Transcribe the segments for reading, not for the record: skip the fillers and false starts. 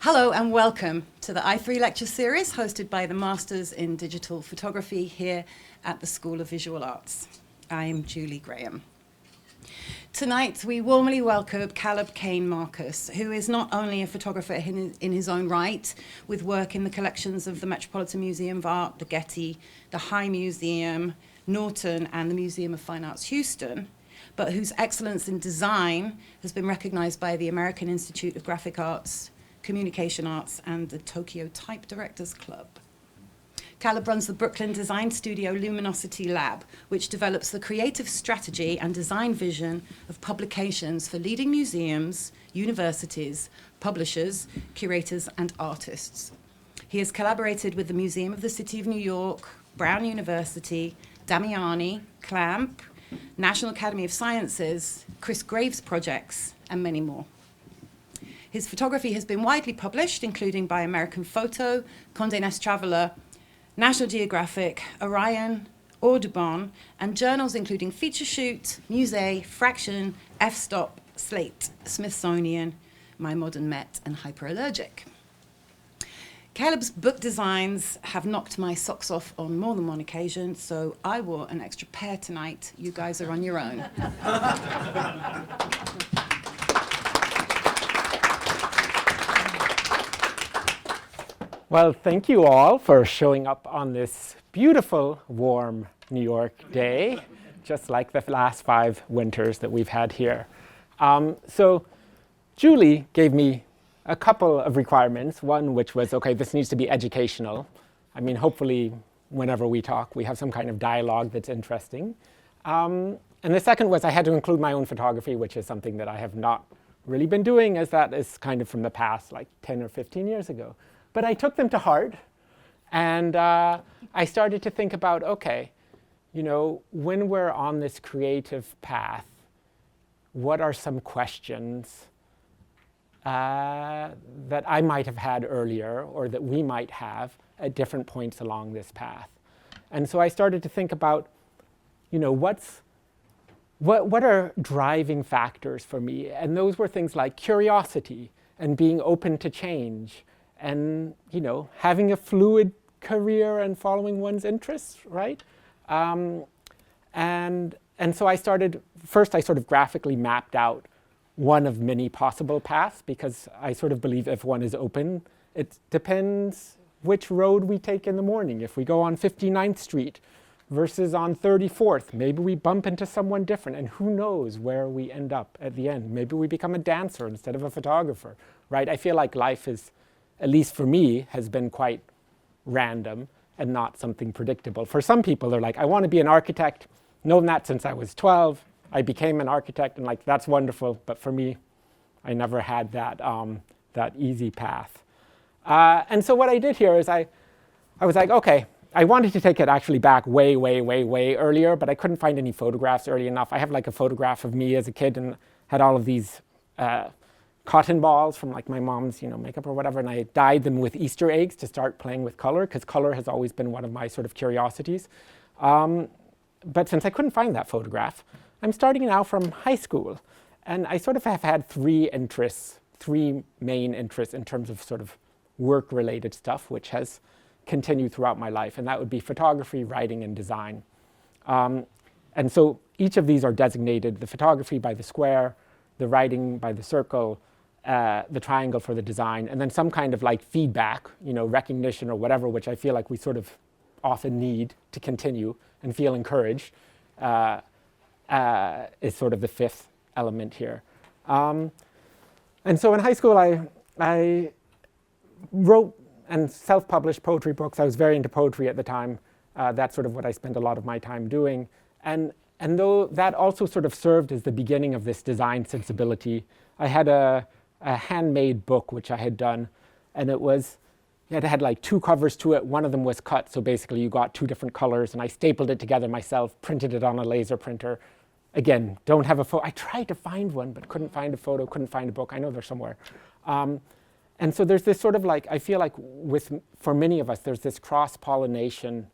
Hello and welcome to the i3 lecture series hosted by the Masters in Digital Photography here at the School of Visual Arts. I'm Julie Graham. Tonight we warmly welcome Caleb Cain Marcus, who is not only a photographer in his own right, with work in the collections of the Metropolitan Museum of Art, the Getty, the High Museum, Norton, and the Museum of Fine Arts Houston, but whose excellence in design has been recognized by the American Institute of Graphic Arts, Communication Arts, and the Tokyo Art Directors Club. Caleb runs the Brooklyn design studio Luminosity Lab, which develops the creative strategy and design vision of publications for leading museums, universities, publishers, curators, and artists. He has collaborated with the Museum of the City of New York, Brown University, Damiani, Clamp, National Academy of Sciences, Chris Graves Projects, and many more. His photography has been widely published, including by American Photo, Condé Nast Traveler, National Geographic, Orion, Audubon, and journals including Feature Shoot, Musée, Fraction, F-Stop, Slate, Smithsonian, My Modern Met, and Hyperallergic. Caleb's book designs have knocked my socks off on more than one occasion, so I wore an extra pair tonight. You guys are on your own. Well, thank you all for showing up on this beautiful, warm New York day, just like the last 5 winters that we've had here. So Julie gave me a couple of requirements. One, which was, okay, this needs to be educational. I mean, hopefully, whenever we talk, we have some kind of dialogue that's interesting. And the second was I had to include my own photography, which is something that I have not really been doing, as that is kind of from the past, like 10 or 15 years ago. But I took them to heart, and I started to think about, okay, you know, when we're on this creative path, what are some questions that I might have had earlier, or that we might have at different points along this path? And so I started to think about, you know, what are driving factors for me? And those were things like curiosity and being open to change, and, you know, having a fluid career and following one's interests, right? And so I sort of graphically mapped out one of many possible paths, because I sort of believe if one is open, it depends which road we take in the morning. If we go on 59th Street versus on 34th, maybe we bump into someone different, and who knows where we end up at the end. Maybe we become a dancer instead of a photographer, right? I feel like life is, at least for me, has been quite random and not something predictable. For some people, they're like, I want to be an architect. Known that since I was 12. I became an architect, and like, that's wonderful. But for me, I never had that easy path. And so what I did here is I was like, okay, I wanted to take it actually back way, way, way, way earlier, but I couldn't find any photographs early enough. I have like a photograph of me as a kid and had all of these cotton balls from like my mom's, you know, makeup or whatever, and I dyed them with Easter eggs to start playing with color, because color has always been one of my sort of curiosities. But since I couldn't find that photograph, I'm starting now from high school, and I sort of have had 3 main interests in terms of sort of work-related stuff, which has continued throughout my life, and that would be photography, writing, and design. And so each of these are designated: the photography by the square, the writing by the circle, the triangle for the design, and then some kind of like feedback, you know, recognition or whatever, which I feel like we sort of often need to continue and feel encouraged, is sort of the 5th element here. And so in high school, I wrote and self-published poetry books. I was very into poetry at the time. That's sort of what I spent a lot of my time doing. And though that also sort of served as the beginning of this design sensibility, I had a handmade book which I had done, and it had like 2 covers to it. One of them was cut, so basically you got 2 different colors, and I stapled it together myself, printed it on a laser printer. Again, don't have a photo. I tried to find one, but couldn't find a photo, couldn't find a book. I know they're somewhere. And so there's this sort of like, I feel like for many of us, there's this cross-pollination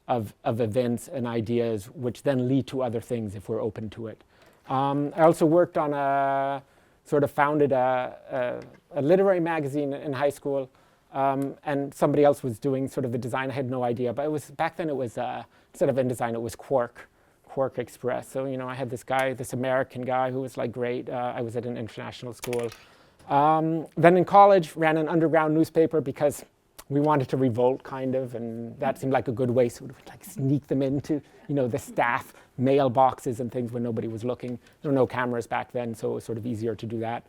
of events and ideas, which then lead to other things if we're open to it. I also worked on sort of founded a literary magazine in high school, and somebody else was doing sort of the design. I had no idea, but it was back then. It was instead of InDesign, it was Quark Express. So I had this guy, this American guy, who was like great. I was at an international school. Then in college, ran an underground newspaper because we wanted to revolt, kind of, and that seemed like a good way, so we would like sneak them into, the staff mailboxes and things when nobody was looking. There were no cameras back then, so it was sort of easier to do that.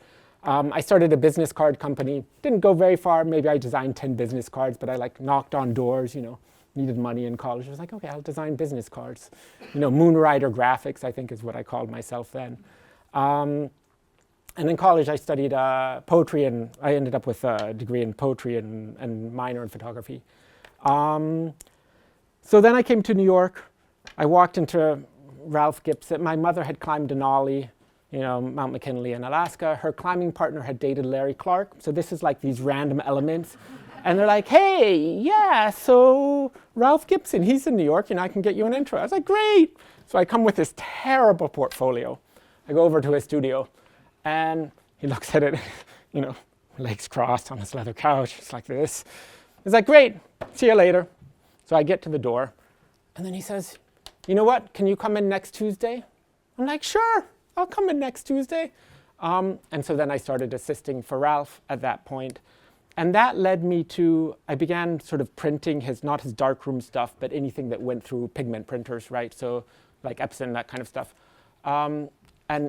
I started a business card company. Didn't go very far. Maybe I designed 10 business cards, but I knocked on doors, needed money in college. I was like, okay, I'll design business cards. Moonrider graphics, I think is what I called myself then. And in college, I studied poetry, and I ended up with a degree in poetry and minor in photography. So then I came to New York. I walked into Ralph Gibson. My mother had climbed Denali, Mount McKinley in Alaska. Her climbing partner had dated Larry Clark. So this is like these random elements. And they're like, hey, yeah, so Ralph Gibson, he's in New York, I can get you an intro. I was like, great. So I come with this terrible portfolio. I go over to his studio. And he looks at it, legs crossed on his leather couch. It's like this. He's like, great, see you later. So I get to the door. And then he says, you know what, can you come in next Tuesday? I'm like, sure, I'll come in next Tuesday. And so then I started assisting for Ralph at that point. And that led me to, I began sort of printing not his darkroom stuff, but anything that went through pigment printers, right? So like Epson, that kind of stuff. And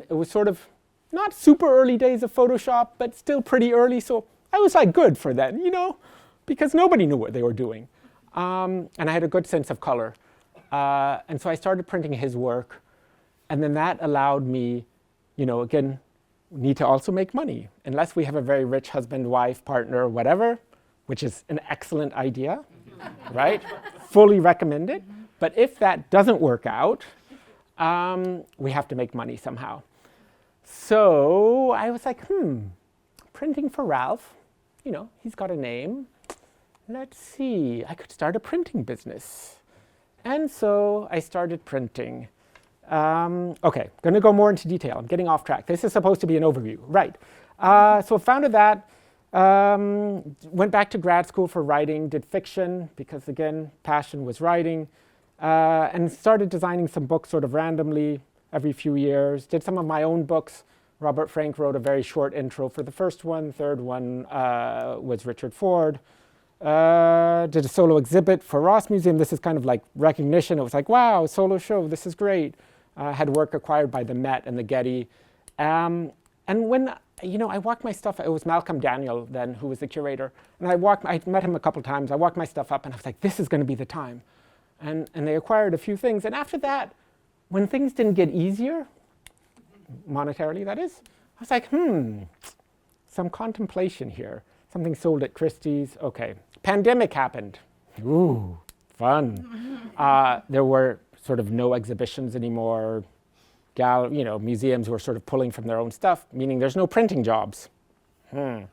it was sort of, not super early days of Photoshop, but still pretty early. So I was like good for then, because nobody knew what they were doing. And I had a good sense of color. And so I started printing his work. And then that allowed me, again, need to also make money. Unless we have a very rich husband, wife, partner, whatever, which is an excellent idea, right? Fully recommend it. But if that doesn't work out, we have to make money somehow. So I was like, printing for Ralph, he's got a name. Let's see, I could start a printing business. And so I started printing. Okay, going to go more into detail. I'm getting off track. This is supposed to be an overview, right? So founded that, went back to grad school for writing, did fiction because, again, passion was writing, and started designing some books sort of randomly every few years. Did some of my own books. Robert Frank wrote a very short intro for the first one. Third one was Richard Ford. Did a solo exhibit for Ross Museum. This is kind of like recognition. It was like, wow, solo show, this is great. Had work acquired by the Met and the Getty. And when, I walked my stuff, it was Malcolm Daniel then, who was the curator. And I met him a couple times. I walked my stuff up and I was like, this is going to be the time. And they acquired a few things. And after that, when things didn't get easier, monetarily that is, I was like, some contemplation here. Something sold at Christie's. Okay. Pandemic happened. Ooh, fun. There were sort of no exhibitions anymore. Museums were sort of pulling from their own stuff, meaning there's no printing jobs. And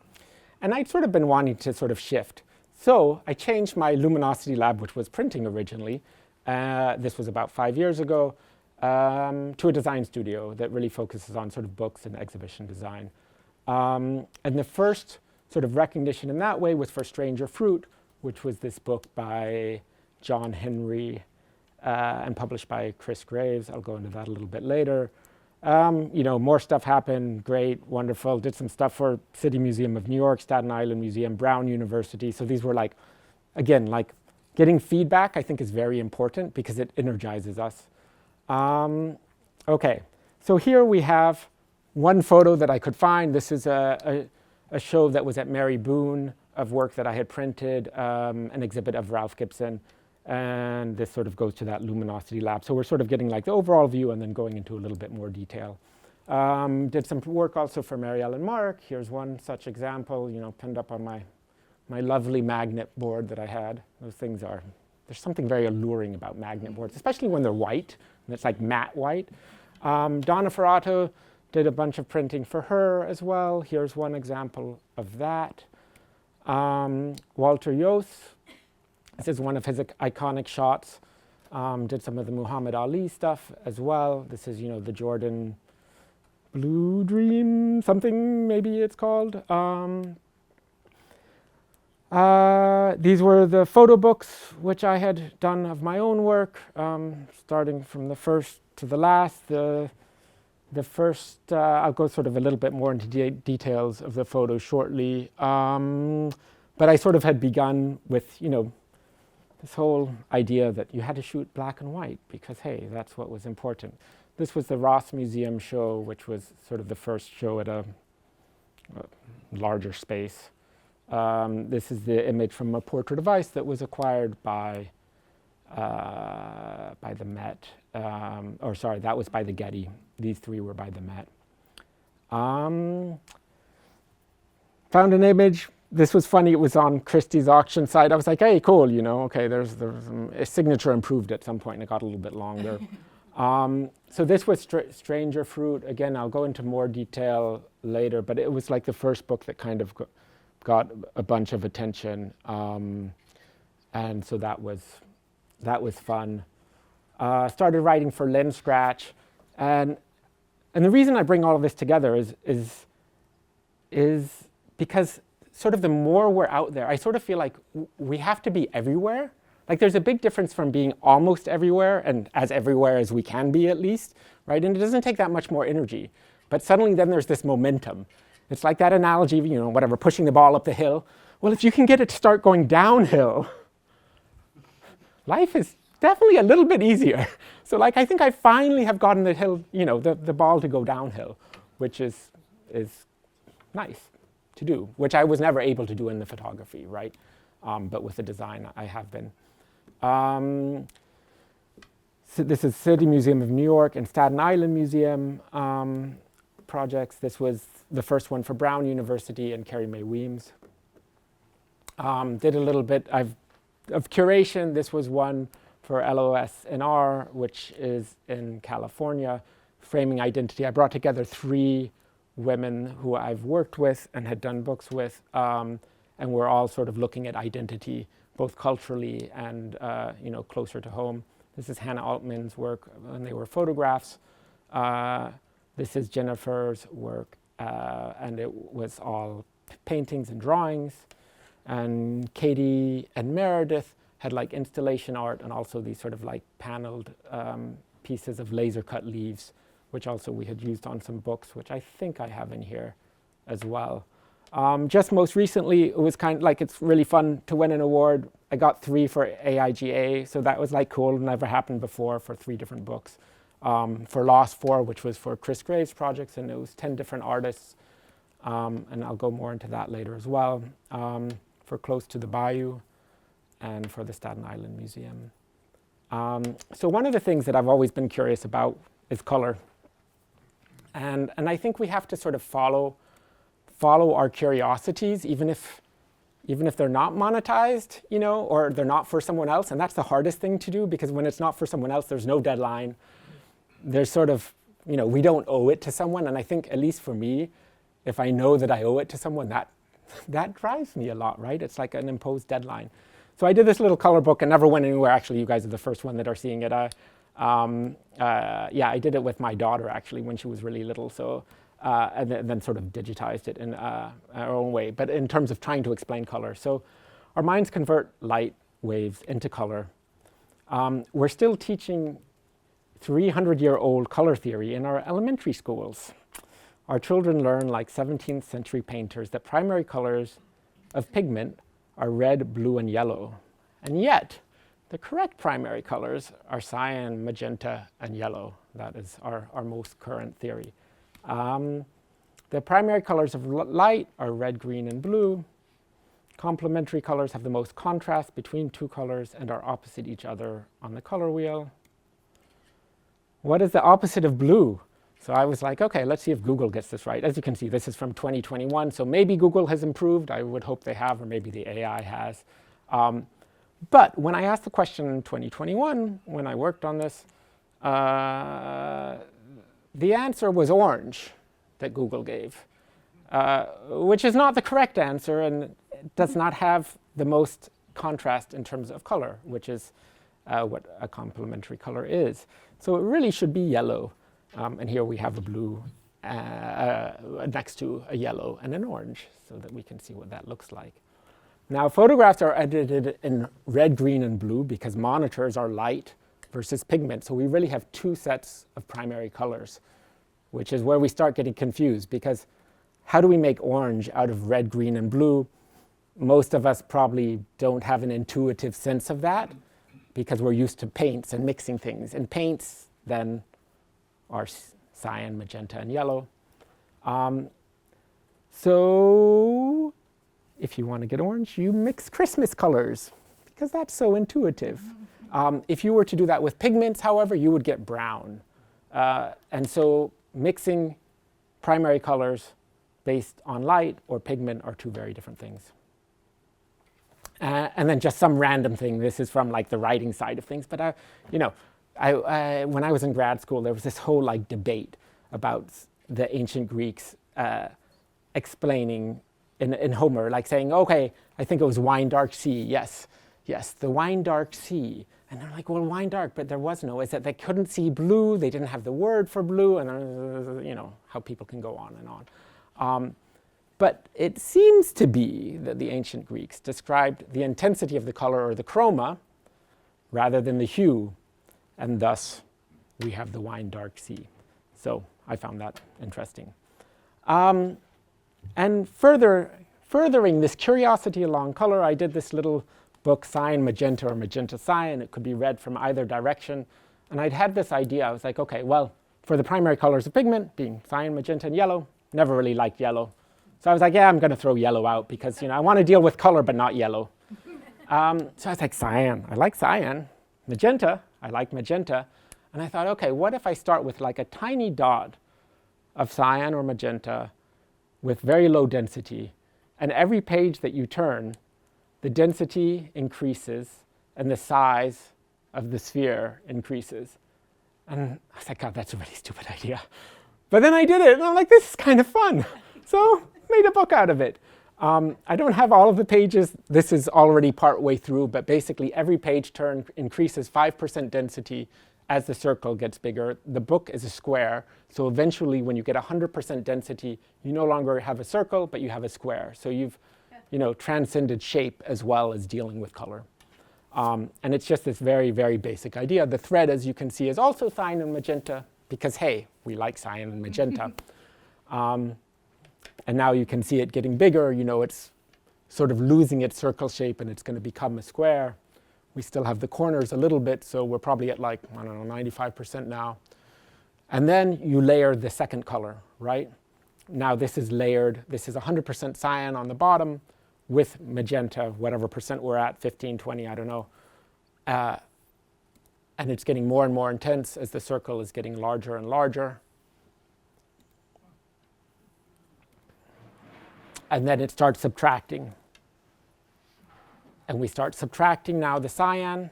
I'd sort of been wanting to sort of shift. So I changed my Luminosity Lab, which was printing originally. This was about 5 years ago. To a design studio that really focuses on sort of books and exhibition design. And the first sort of recognition in that way was for Stranger Fruit, which was this book by John Henry and published by Chris Graves. I'll go into that a little bit later. More stuff happened, great, wonderful. Did some stuff for City Museum of New York, Staten Island Museum, Brown University. So these were again, getting feedback I think is very important because it energizes us. Okay, so here we have one photo that I could find. This is a show that was at Mary Boone of work that I had printed, an exhibit of Ralph Gibson, and this sort of goes to that Luminosity Lab. So we're sort of getting the overall view and then going into a little bit more detail. Did some work also for Mary Ellen Mark. Here's one such example, pinned up on my lovely magnet board that I had. Those things there's something very alluring about magnet boards, especially when they're white. And it's like matte white. Donna Ferrato did a bunch of printing for her as well. Here's one example of that. Walter Yost, this is one of his iconic shots. Did some of the Muhammad Ali stuff as well. This is, the Jordan Blue Dreams something, maybe it's called. These were the photo books which I had done of my own work, starting from the first to the last. The first, I'll go sort of a little bit more into details of the photos shortly. But I sort of had begun with, this whole idea that you had to shoot black and white because, hey, that's what was important. This was the Ross Museum show, which was sort of the first show at a larger space. This is the image from a portrait device that was acquired by the Met. That was by the Getty. These three were by the Met. Found an image. This was funny. It was on Christie's auction site. I was like, hey, cool, okay, there's a signature improved at some point, and it got a little bit longer. So this was Stranger Fruit. Again, I'll go into more detail later, but it was like the first book that kind of got a bunch of attention. And so that was fun. Started writing for Lens Scratch. And the reason I bring all of this together is because sort of the more we're out there, I sort of feel like we have to be everywhere. Like there's a big difference from being almost everywhere and as everywhere as we can be at least, right? And it doesn't take that much more energy. But suddenly then there's this momentum. It's like that analogy, pushing the ball up the hill. Well, if you can get it to start going downhill, life is definitely a little bit easier. So I think I finally have gotten the hill, the ball to go downhill, which is nice to do, which I was never able to do in the photography, right? But with the design, I have been. So this is City Museum of New York and Staten Island Museum projects. This was the first one for Brown University and Carrie Mae Weems. Did a little bit of curation. This was one for LOSNR, which is in California, framing identity. I brought together 3 women who I've worked with and had done books with, and we're all sort of looking at identity, both culturally and closer to home. This is Hannah Altman's work when they were photographs. This is Jennifer's work, and it was all paintings and drawings. And Katie and Meredith had installation art and also these sort of paneled pieces of laser cut leaves, which also we had used on some books, which I think I have in here as well. Just most recently, it was kind of it's really fun to win an award. I got 3 for AIGA, so that was cool. Never happened before for 3 different books. For Lost 4, which was for Chris Graves' projects, and it was 10 different artists. And I'll go more into that later as well. For Close to the Bayou and for the Staten Island Museum. So one of the things that I've always been curious about is color. And I think we have to sort of follow our curiosities, even if they're not monetized, or they're not for someone else. And that's the hardest thing to do, because when it's not for someone else, there's no deadline. There's sort of, we don't owe it to someone. And I think, at least for me, if I know that I owe it to someone, that drives me a lot, right? It's like an imposed deadline. So I did this little color book and never went anywhere. Actually, you guys are the first one that are seeing it. I did it with my daughter, actually, when she was really little. So, and then sort of digitized it in our own way. But in terms of trying to explain color. So our minds convert light waves into color. We're still teaching 300-year-old color theory in our elementary schools. Our children learn, like 17th century painters, that primary colors of pigment are red, blue, and yellow. And yet, the correct primary colors are cyan, magenta, and yellow. That is our most current theory. The primary colors of light are red, green, and blue. Complementary colors have the most contrast between 2 colors and are opposite each other on the color wheel. What is the opposite of blue? So I was like, okay, let's see if Google gets this right. As you can see, this is from 2021, so maybe Google has improved. I would hope they have, or maybe the AI has. But when I asked the question in 2021, when I worked on this, the answer was orange that Google gave, which is not the correct answer and does not have the most contrast in terms of color, which is what a complementary color is. So it really should be yellow. And here we have a blue, next to a yellow and an orange so that we can see what that looks like. Now, photographs are edited in red, green, and blue because monitors are light versus pigment. So we really have two sets of primary colors, which is where we start getting confused, because how do we make orange out of red, green, and blue? Most of us probably don't have an intuitive sense of that because we're used to paints and mixing things. And paints then are cyan, magenta, and yellow. So if you want to get orange, you mix Christmas colors because that's so intuitive. If you were to do that with pigments, however, you would get brown. And so mixing primary colors based on light or pigment are two very different things. And then just some random thing. This is from like the writing side of things. But when I was in grad school, there was this whole like debate about the ancient Greeks explaining in Homer, like saying, okay, I think it was wine dark sea. Yes, the wine dark sea. And they're like, well, wine dark, but there was no. Is that they couldn't see blue? They didn't have the word for blue, and how people can go on and on. But it seems to be that the ancient Greeks described the intensity of the color or the chroma rather than the hue, and thus we have the wine dark sea. So I found that interesting. And furthering this curiosity along color, I did this little book, Cyan, Magenta, or Magenta Cyan. It could be read from either direction. And I'd had this idea. I was like, okay, well, for the primary colors of pigment, being cyan, magenta, and yellow, never really liked yellow. So I was like, yeah, I'm going to throw yellow out because I want to deal with color but not yellow. So I was like, cyan, I like cyan. Magenta, I like magenta. And I thought, okay, what if I start with like a tiny dot of cyan or magenta with very low density, and every page that you turn, the density increases and the size of the sphere increases. And I was like, God, that's a really stupid idea. But then I did it, and I'm like, this is kind of fun. So made a book out of it. I don't have all of the pages. This is already part way through, but basically every page turn increases 5% density as the circle gets bigger. The book is a square, so eventually when you get 100% density, you no longer have a circle, but you have a square. So you've transcended shape as well as dealing with color. And it's just this very, very basic idea. The thread, as you can see, is also cyan and magenta because, hey, we like cyan and magenta. And now you can see it getting bigger. It's sort of losing its circle shape, and it's going to become a square. We still have the corners a little bit, so we're probably at like, 95% now. And then you layer the second color, right? Now this is layered. This is 100% cyan on the bottom with magenta, whatever percent we're at, 15, 20, I don't know. And it's getting more and more intense as the circle is getting larger and larger. And then it starts subtracting. And we start subtracting now the cyan.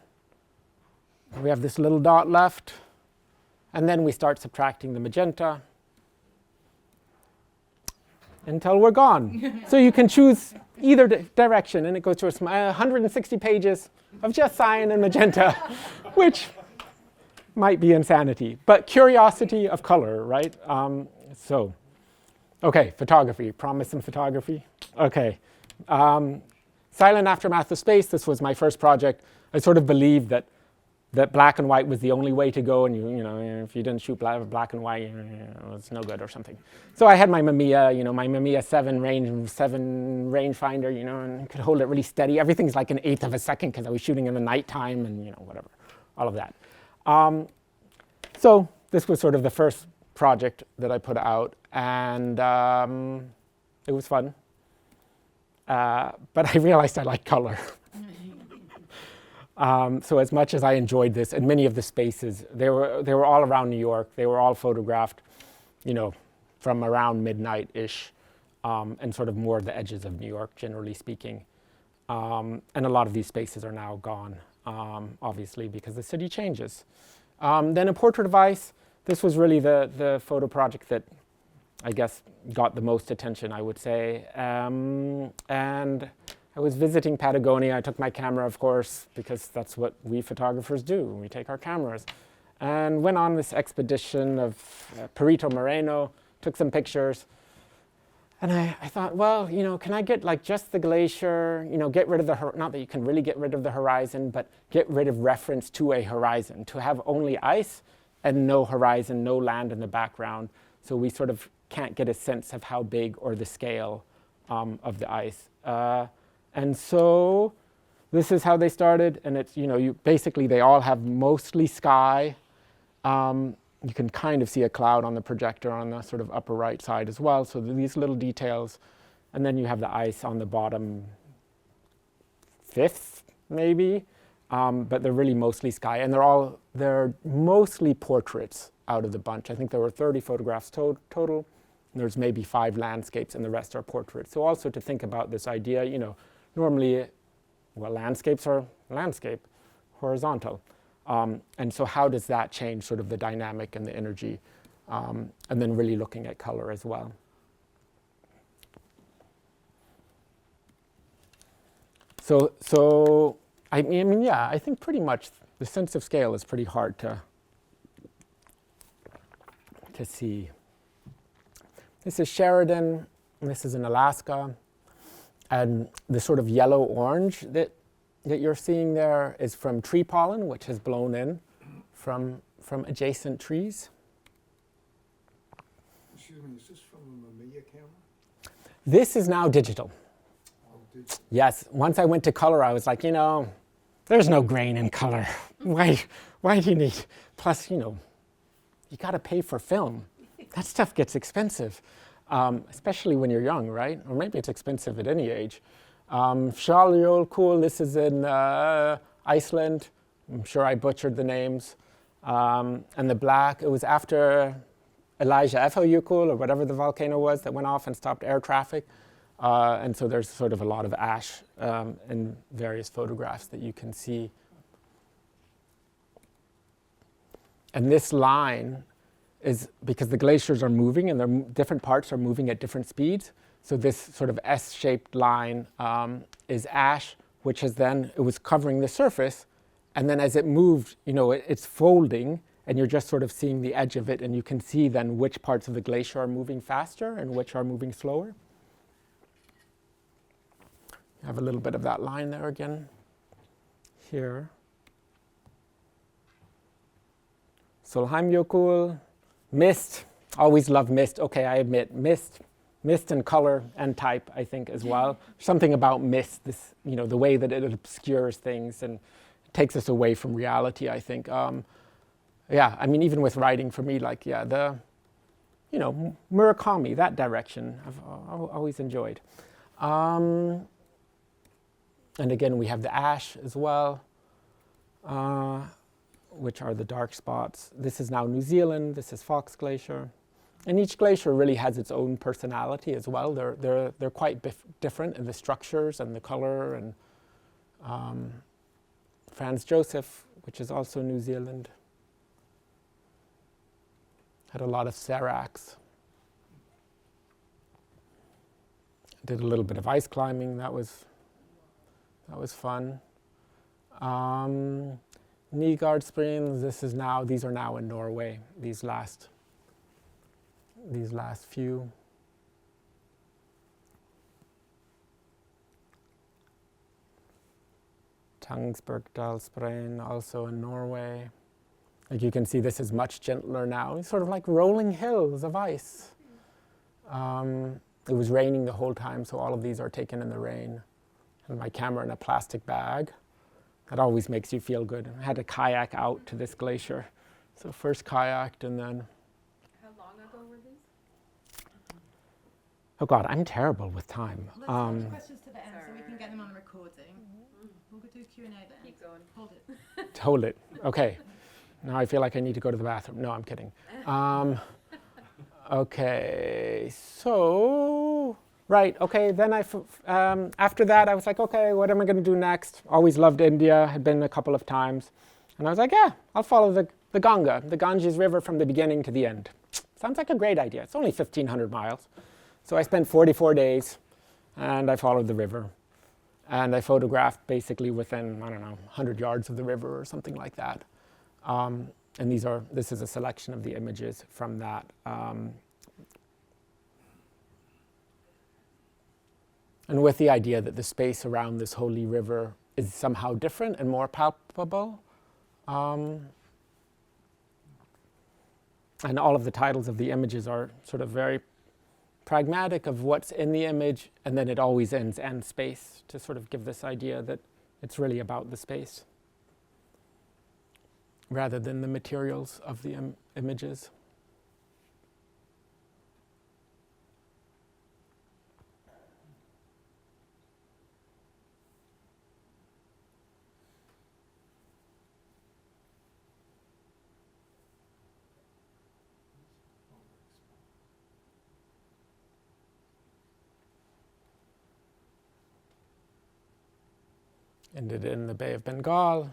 We have this little dot left. And then we start subtracting the magenta until we're gone. So you can choose either direction, and it goes to 160 pages of just cyan and magenta, which might be insanity, but curiosity of color, right? Okay, photography. Promise some photography? Okay. Silent Aftermath of Space. This was my first project. I sort of believed that black and white was the only way to go, and if you didn't shoot black and white, it's no good or something. So I had my Mamiya, my Mamiya 7 rangefinder, and could hold it really steady. Everything's like an eighth of a second because I was shooting in the nighttime and whatever, all of that. So this was sort of the first project that I put out, and it was fun. But I realized I like color. So as much as I enjoyed this, and many of the spaces, they were all around New York. They were all photographed, from around midnight-ish, and sort of more the edges of New York, generally speaking. And a lot of these spaces are now gone, obviously, because the city changes. Then a portrait device. This was really the photo project that I guess got the most attention, I would say. And I was visiting Patagonia. I took my camera, of course, because that's what we photographers do. We take our cameras. And went on this expedition of Perito Moreno, took some pictures. And I thought, well, can I get like just the glacier, get rid of the, not that you can really get rid of the horizon, but get rid of reference to a horizon, to have only ice and no horizon, no land in the background. So we sort of can't get a sense of how big or the scale of the ice. And so this is how they started. And it's, basically they all have mostly sky. You can kind of see a cloud on the projector on the sort of upper right side as well. So these little details. And then you have the ice on the bottom fifth, maybe. But they're really mostly sky. And they're mostly portraits out of the bunch. I think there were 30 photographs total. And there's maybe 5 landscapes and the rest are portraits. So also to think about this idea, normally, well, landscapes are landscape, horizontal. And so how does that change sort of the dynamic and the energy? And then really looking at color as well. So I mean, yeah, I think pretty much the sense of scale is pretty hard to see. This is Sheridan, and this is in Alaska. And the sort of yellow-orange that you're seeing there is from tree pollen, which has blown in from adjacent trees. Excuse me, is this from a Mamiya camera? This is now digital. Oh, digital. Yes, once I went to color, I was like, there's no grain in color. Why do you need? Plus, you got to pay for film. That stuff gets expensive, especially when you're young, right? Or maybe it's expensive at any age. Cool. This is in Iceland. I'm sure I butchered the names. And the black, it was after Elijah Efeuyukul, or whatever the volcano was that went off and stopped air traffic. And so there's sort of a lot of ash in various photographs that you can see. And this line is because the glaciers are moving and their different parts are moving at different speeds. So this sort of S-shaped line is ash, which has then, it was covering the surface. And then as it moved, it's folding and you're just sort of seeing the edge of it. And you can see then which parts of the glacier are moving faster and which are moving slower. You have a little bit of that line there again here. Solheimjökull, mist, always love mist. Okay, I admit, mist and color and type, I think, as well. Something about mist, this, the way that it obscures things and takes us away from reality, I think. Yeah, I mean, even with writing for me, like, yeah, the, Murakami, that direction, I've always enjoyed. And again, we have the ash as well, which are the dark spots. This is now New Zealand, this is Fox Glacier. And each glacier really has its own personality as well. They're quite different in the structures and the color. And Franz Josef, which is also New Zealand, had a lot of seracs. Did a little bit of ice climbing. That was fun. Nygard Springs. These are now in Norway. These last few. Tangsbergdalsbreen, also in Norway. Like you can see, this is much gentler now. It's sort of like rolling hills of ice. It was raining the whole time, so all of these are taken in the rain. And my camera in a plastic bag. That always makes you feel good. I had to kayak out to this glacier. So first kayaked and then... How long ago were these? Oh God, I'm terrible with time. Let's hold the questions to the end so we can get them on recording. We'll go do Q&A then. Keep going. Hold it. Hold it. Okay. Now I feel like I need to go to the bathroom. No, I'm kidding. Okay, so... Right, okay, then after that I was like, okay, what am I going to do next? Always loved India, had been a couple of times. And I was like, yeah, I'll follow the Ganga, the Ganges River from the beginning to the end. Sounds like a great idea. It's only 1,500 miles. So I spent 44 days and I followed the river. And I photographed basically within, 100 yards of the river or something like that. And this is a selection of the images from that. and with the idea that the space around this holy river is somehow different and more palpable. And all of the titles of the images are sort of very pragmatic of what's in the image, and then it always ends "and space" to sort of give this idea that it's really about the space rather than the materials of the images. Ended in the Bay of Bengal.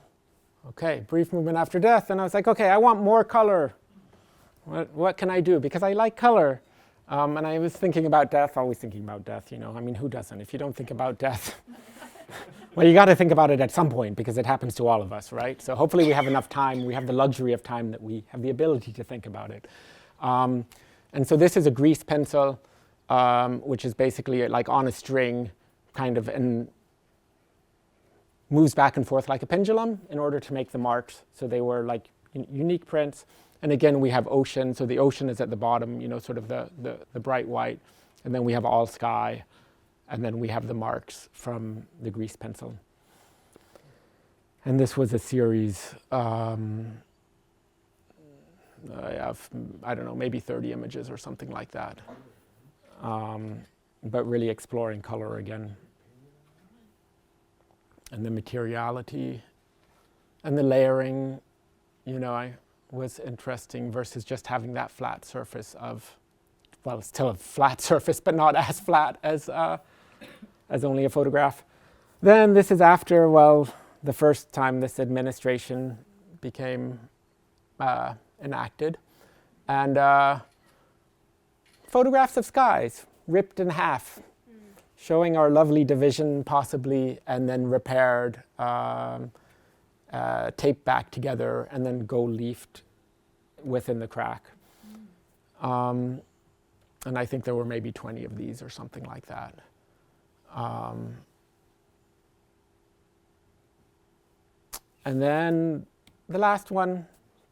Okay, brief movement after death. And I was like, okay, I want more color. What can I do? Because I like color. And I was thinking about death, always thinking about death, you know. I mean, who doesn't? If you don't think about death, well, you got to think about it at some point because it happens to all of us, right? So hopefully we have enough time, we have the luxury of time that we have the ability to think about it. And so this is a grease pencil, which is basically like on a string, kind of, and moves back and forth like a pendulum in order to make the marks. So they were like unique prints. And again, we have ocean. So the ocean is at the bottom, you know, sort of the bright white. And then we have all sky. And then we have the marks from the grease pencil. And this was a series of, I don't know, maybe 30 images or something like that. But really exploring color again. And the materiality and the layering, you know, was interesting versus just having that flat surface of, well, it's still a flat surface, but not as flat as only a photograph. Then this is after, well, the first time this administration became enacted. And photographs of skies ripped in half, showing our lovely division possibly, and then repaired, taped back together, and then gold-leafed within the crack. And I think there were maybe 20 of these or something like that. And then the last one,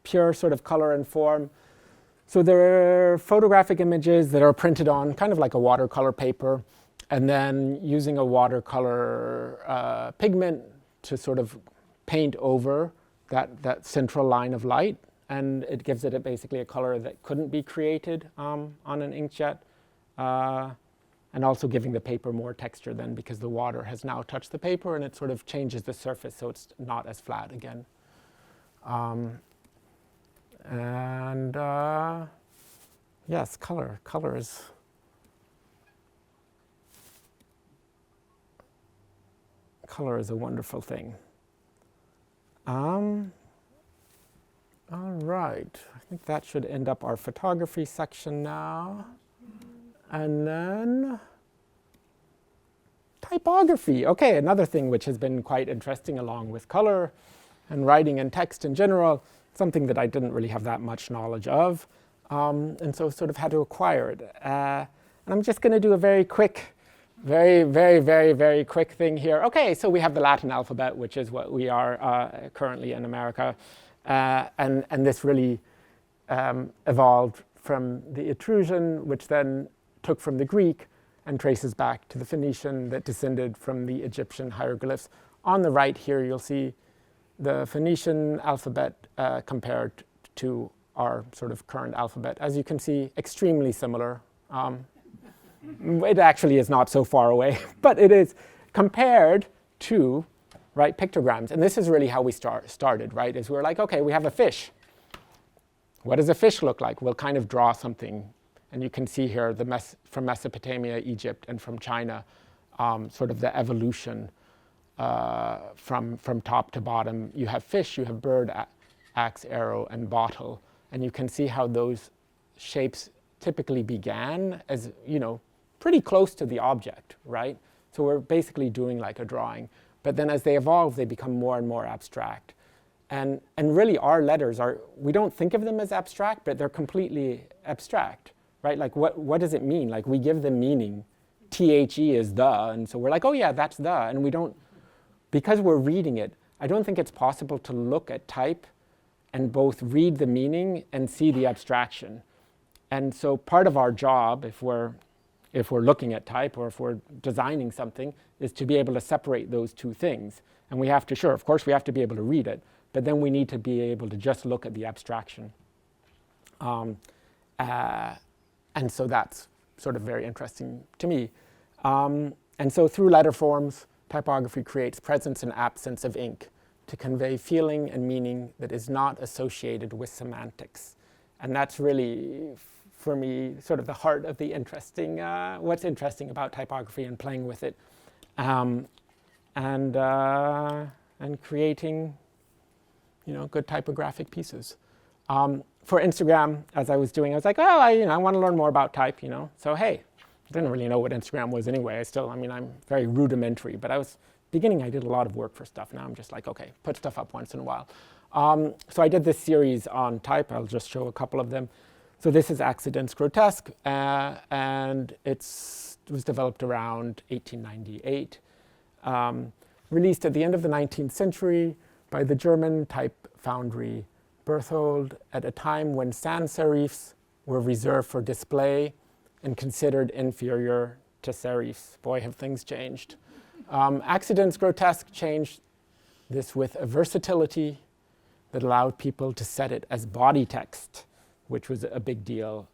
pure sort of color and form. So there are photographic images that are printed on kind of like a watercolor paper, and then using a watercolor pigment to sort of paint over that central line of light, and it gives it basically a color that couldn't be created on an inkjet, and also giving the paper more texture then because the water has now touched the paper and it sort of changes the surface so it's not as flat again. Yes, color is a wonderful thing. All right, I think that should end up our photography section now. And then typography. Okay, another thing which has been quite interesting along with color and writing and text in general, something that I didn't really have that much knowledge of, and so sort of had to acquire it. And I'm just going to do a very quick, very quick thing here. Okay, so we have the Latin alphabet, which is what we are currently in America. And this really evolved from the Etruscan, which then took from the Greek and traces back to the Phoenician that descended from the Egyptian hieroglyphs. On the right here, you'll see the Phoenician alphabet compared to our sort of current alphabet. As you can see, extremely similar. It actually is not so far away, but it is compared to, right, pictograms. And this is really how we started, right, is we're like, okay, we have a fish. What does a fish look like? We'll kind of draw something. And you can see here from Mesopotamia, Egypt, and from China, sort of the evolution from top to bottom. You have fish, you have bird, axe, arrow, and bottle. And you can see how those shapes typically began as, you know, pretty close to the object, right? So we're basically doing like a drawing. But then as they evolve, they become more and more abstract. And really our letters we don't think of them as abstract, but they're completely abstract, right? Like what does it mean? Like we give them meaning THE is the, and so we're like, oh yeah, that's the, and we don't, because we're reading it, I don't think it's possible to look at type and both read the meaning and see the abstraction. And so part of our job, if we're looking at type or if we're designing something, is to be able to separate those two things. And we have to, sure, of course we have to be able to read it, but then we need to be able to just look at the abstraction. And so that's sort of very interesting to me. And so through letter forms, typography creates presence and absence of ink to convey feeling and meaning that is not associated with semantics. And that's really, for me, sort of the heart of the interesting, what's interesting about typography and playing with it. And creating, good typographic pieces. For Instagram, as I was doing, I was like, oh, I want to learn more about type, So hey, I didn't really know what Instagram was anyway. I'm very rudimentary, but beginning I did a lot of work for stuff. Now I'm just like, okay, put stuff up once in a while. So I did this series on type. I'll just show a couple of them. So this is Accidents Grotesque, and it was developed around 1898. Released at the end of the 19th century by the German type foundry Berthold at a time when sans serifs were reserved for display and considered inferior to serifs. Boy, have things changed. Accidents Grotesque changed this with a versatility that allowed people to set it as body text, which was a big deal.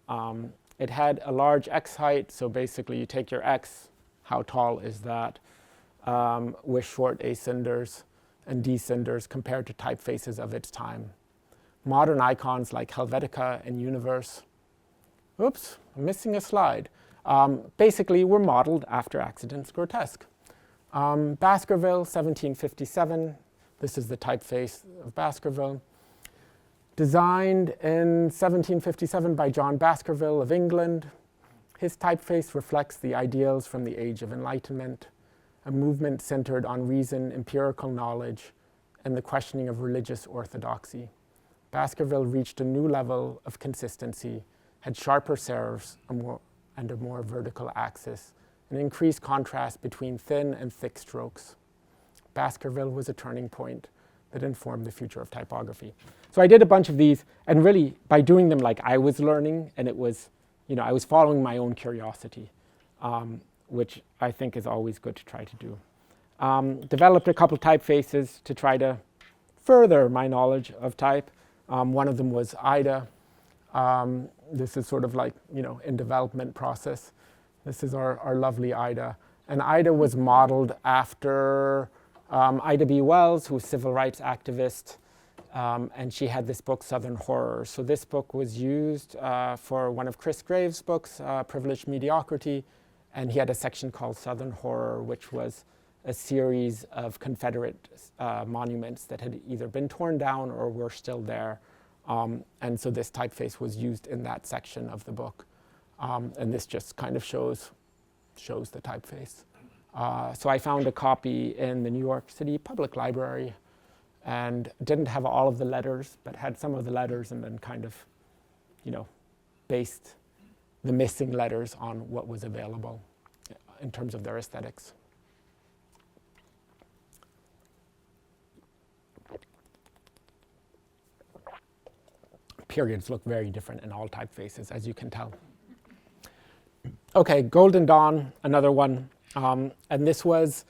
It had a large X height, so basically you take your X, how tall is that, with short ascenders and descenders compared to typefaces of its time. Modern icons like Helvetica and Universe, oops, I'm missing a slide, basically were modeled after Accidents Grotesque. Baskerville, 1757, this is the typeface of Baskerville. Designed in 1757 by John Baskerville of England, his typeface reflects the ideals from the Age of Enlightenment, a movement centered on reason, empirical knowledge, and the questioning of religious orthodoxy. Baskerville reached a new level of consistency, had sharper serifs and a more vertical axis, an increased contrast between thin and thick strokes. Baskerville was a turning point that informed the future of typography. So I did a bunch of these, and really by doing them like I was learning, and it was, I was following my own curiosity, which I think is always good to try to do. Developed a couple typefaces to try to further my knowledge of type. One of them was AIGA. This is sort of like, in development process. This is our lovely AIGA. And AIGA was modeled after Ida B. Wells, who was a civil rights activist, and she had this book, Southern Horror. So this book was used for one of Chris Graves' books, Privileged Mediocrity, and he had a section called Southern Horror, which was a series of Confederate monuments that had either been torn down or were still there. And so this typeface was used in that section of the book. And this just kind of shows the typeface. So I found a copy in the New York City Public Library and didn't have all of the letters, but had some of the letters and then kind of, based the missing letters on what was available in terms of their aesthetics. Periods look very different in all typefaces, as you can tell. Okay, Golden Dawn, another one. And this was,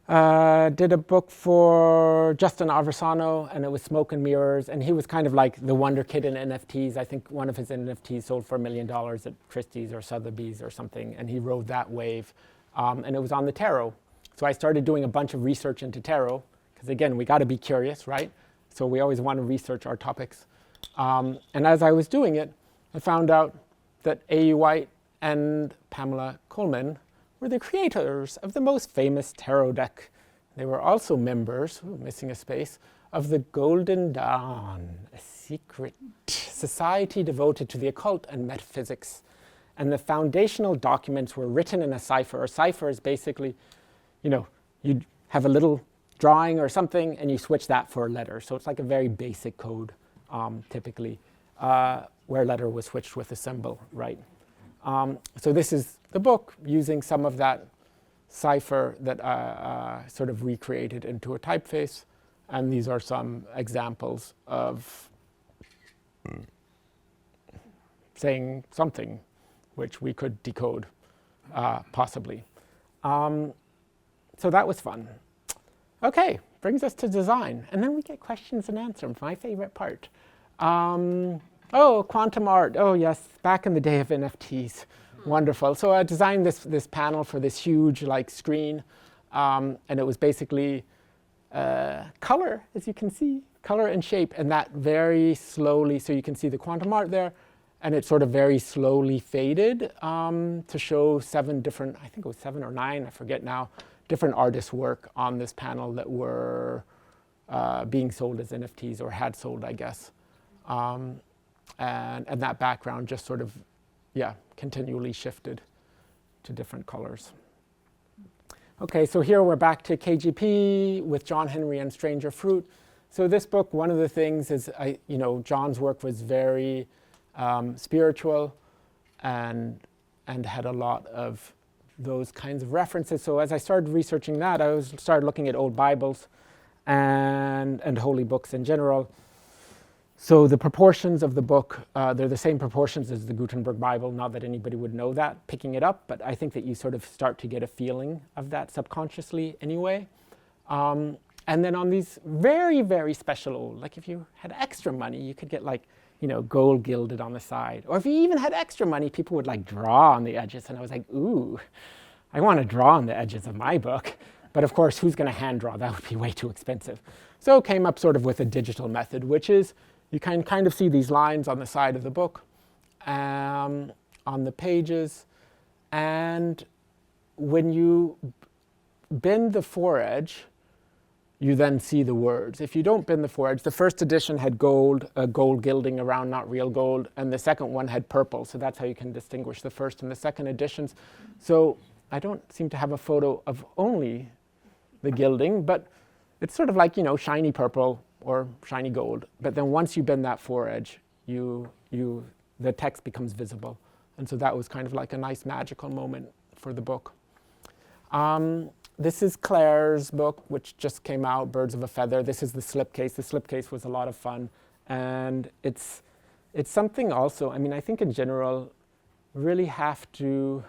did a book for Justin Aversano, and it was Smoke and Mirrors, and he was kind of like the wonder kid in NFTs. I think one of his NFTs sold for $1 million at Christie's or Sotheby's or something, and he rode that wave. And it was on the tarot. So I started doing a bunch of research into tarot, because again, we gotta be curious, right? So we always wanna research our topics. And as I was doing it, I found out that A.E. White and Pamela Coleman were the creators of the most famous tarot deck. They were also members, missing a space, of the Golden Dawn, a secret society devoted to the occult and metaphysics. And the foundational documents were written in a cipher. A cipher is basically, you'd have a little drawing or something, and you switch that for a letter. So it's like a very basic code, typically, where a letter was switched with a symbol, right? So this is the book using some of that cipher that I sort of recreated into a typeface. And these are some examples of saying something which we could decode, possibly. So that was fun. Okay, brings us to design. And then we get questions and answers, my favorite part. Oh, quantum art. Oh, yes, back in the day of NFTs. Wonderful. So I designed this panel for this huge screen. And it was basically color, as you can see, color and shape. And that very slowly, so you can see the quantum art there. And it sort of very slowly faded to show 7 different, I think it was 7 or 9, I forget now, different artists' work on this panel that were being sold as NFTs or had sold, I guess. And that background just sort of, continually shifted to different colors. Okay, so here we're back to KGP with John Henry and Stranger Fruit. So this book, one of the things is, John's work was very spiritual and had a lot of those kinds of references. So as I started researching that, I started looking at old Bibles and holy books in general. So the proportions of the book, they're the same proportions as the Gutenberg Bible, not that anybody would know that picking it up, but I think that you sort of start to get a feeling of that subconsciously anyway. And then on these very, very special old, like if you had extra money, you could get gold gilded on the side. Or if you even had extra money, people would draw on the edges. And I was like, ooh, I want to draw on the edges of my book. But of course, who's going to hand draw? That would be way too expensive. So I came up sort of with a digital method, which is you can kind of see these lines on the side of the book, on the pages. And when you bend the foredge, you then see the words. If you don't bend the foredge, the first edition had gold gilding around, not real gold, and the second one had purple, so that's how you can distinguish the first and the second editions. So I don't seem to have a photo of only the gilding, but it's sort of like, shiny purple or shiny gold. But then once you bend that foredge, the text becomes visible. And so that was kind of like a nice magical moment for the book. This is Claire's book, which just came out, Birds of a Feather. This is the slipcase. The slipcase was a lot of fun. And it's something also, I think in general, really have to,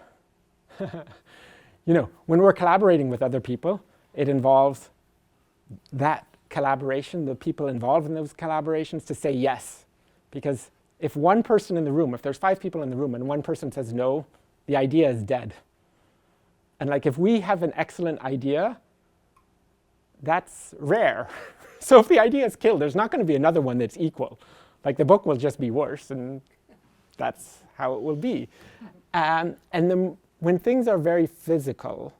when we're collaborating with other people, it involves that collaboration, the people involved in those collaborations to say yes. Because if one person in the room, if there's 5 people in the room and one person says no, the idea is dead. And if we have an excellent idea, that's rare. So if the idea is killed, there's not going to be another one that's equal. The book will just be worse, and that's how it will be. And then when things are very physical,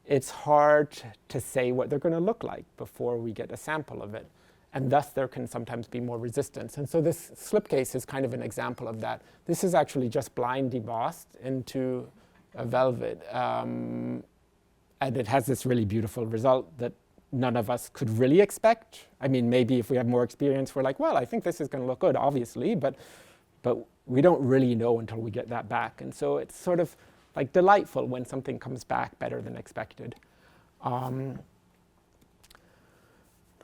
it's hard to say what they're going to look like before we get a sample of it. And thus there can sometimes be more resistance. And so this slipcase is kind of an example of that. This is actually just blind debossed into a velvet. And it has this really beautiful result that none of us could really expect. Maybe if we have more experience, we're like, well, I think this is going to look good, obviously, but we don't really know until we get that back. And so it's sort of delightful when something comes back better than expected.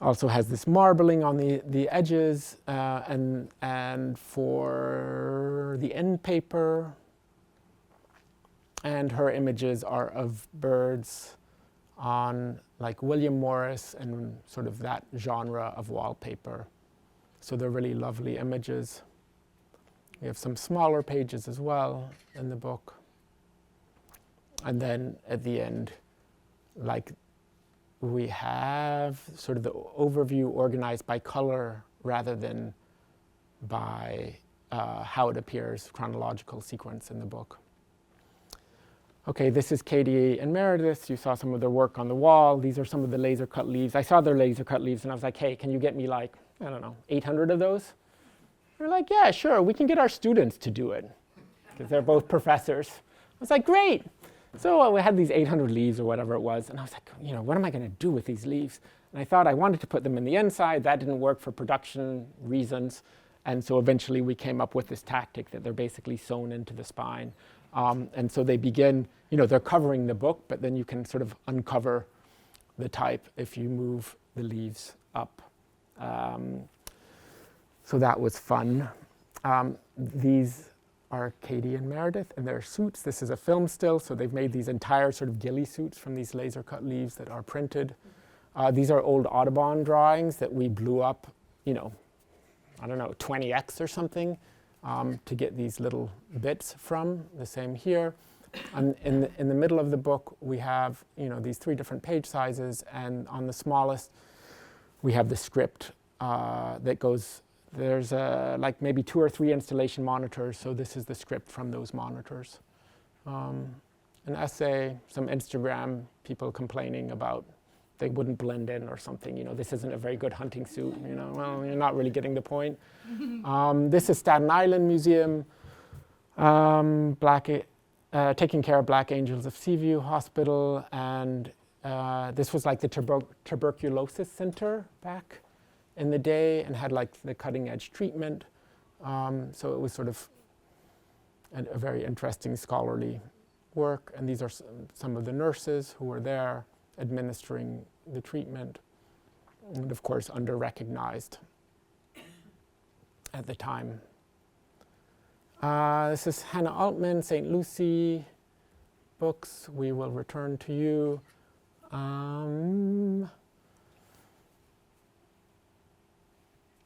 Also has this marbling on the edges, and for the end paper, and her images are of birds on William Morris and sort of that genre of wallpaper. So they're really lovely images. We have some smaller pages as well in the book. And then at the end, we have sort of the overview organized by color rather than by how it appears, chronological sequence in the book. Okay, this is Katie and Meredith. You saw some of their work on the wall. These are some of the laser cut leaves. I saw their laser cut leaves and I was like, hey, can you get me 800 of those? They're like, yeah, sure, we can get our students to do it, because they're both professors. I was like, great. So we had these 800 leaves or whatever it was, and I was like, what am I going to do with these leaves? And I thought I wanted to put them in the inside. That didn't work for production reasons. And so eventually we came up with this tactic that they're basically sewn into the spine. And so they begin, they're covering the book, but then you can sort of uncover the type if you move the leaves up. So that was fun. These are Katie and Meredith and their suits. This is a film still, so they've made these entire sort of ghillie suits from these laser cut leaves that are printed. These are old Audubon drawings that we blew up, 20x or something to get these little bits from. The same here. And in the middle of the book, we have these 3 different page sizes, and on the smallest, we have the script that goes. There's like maybe 2 or 3 installation monitors, so this is the script from those monitors. An essay, some Instagram people complaining about they wouldn't blend in or something. This isn't a very good hunting suit. Well, you're not really getting the point. This is Staten Island Museum, taking care of Black Angels of Seaview Hospital, and this was like the tuberculosis center back in the day and had like the cutting edge treatment. So it was sort of a very interesting scholarly work. And these are some of the nurses who were there administering the treatment, and of course under-recognized at the time. This is Hannah Altman, St. Lucie books. We will return to you.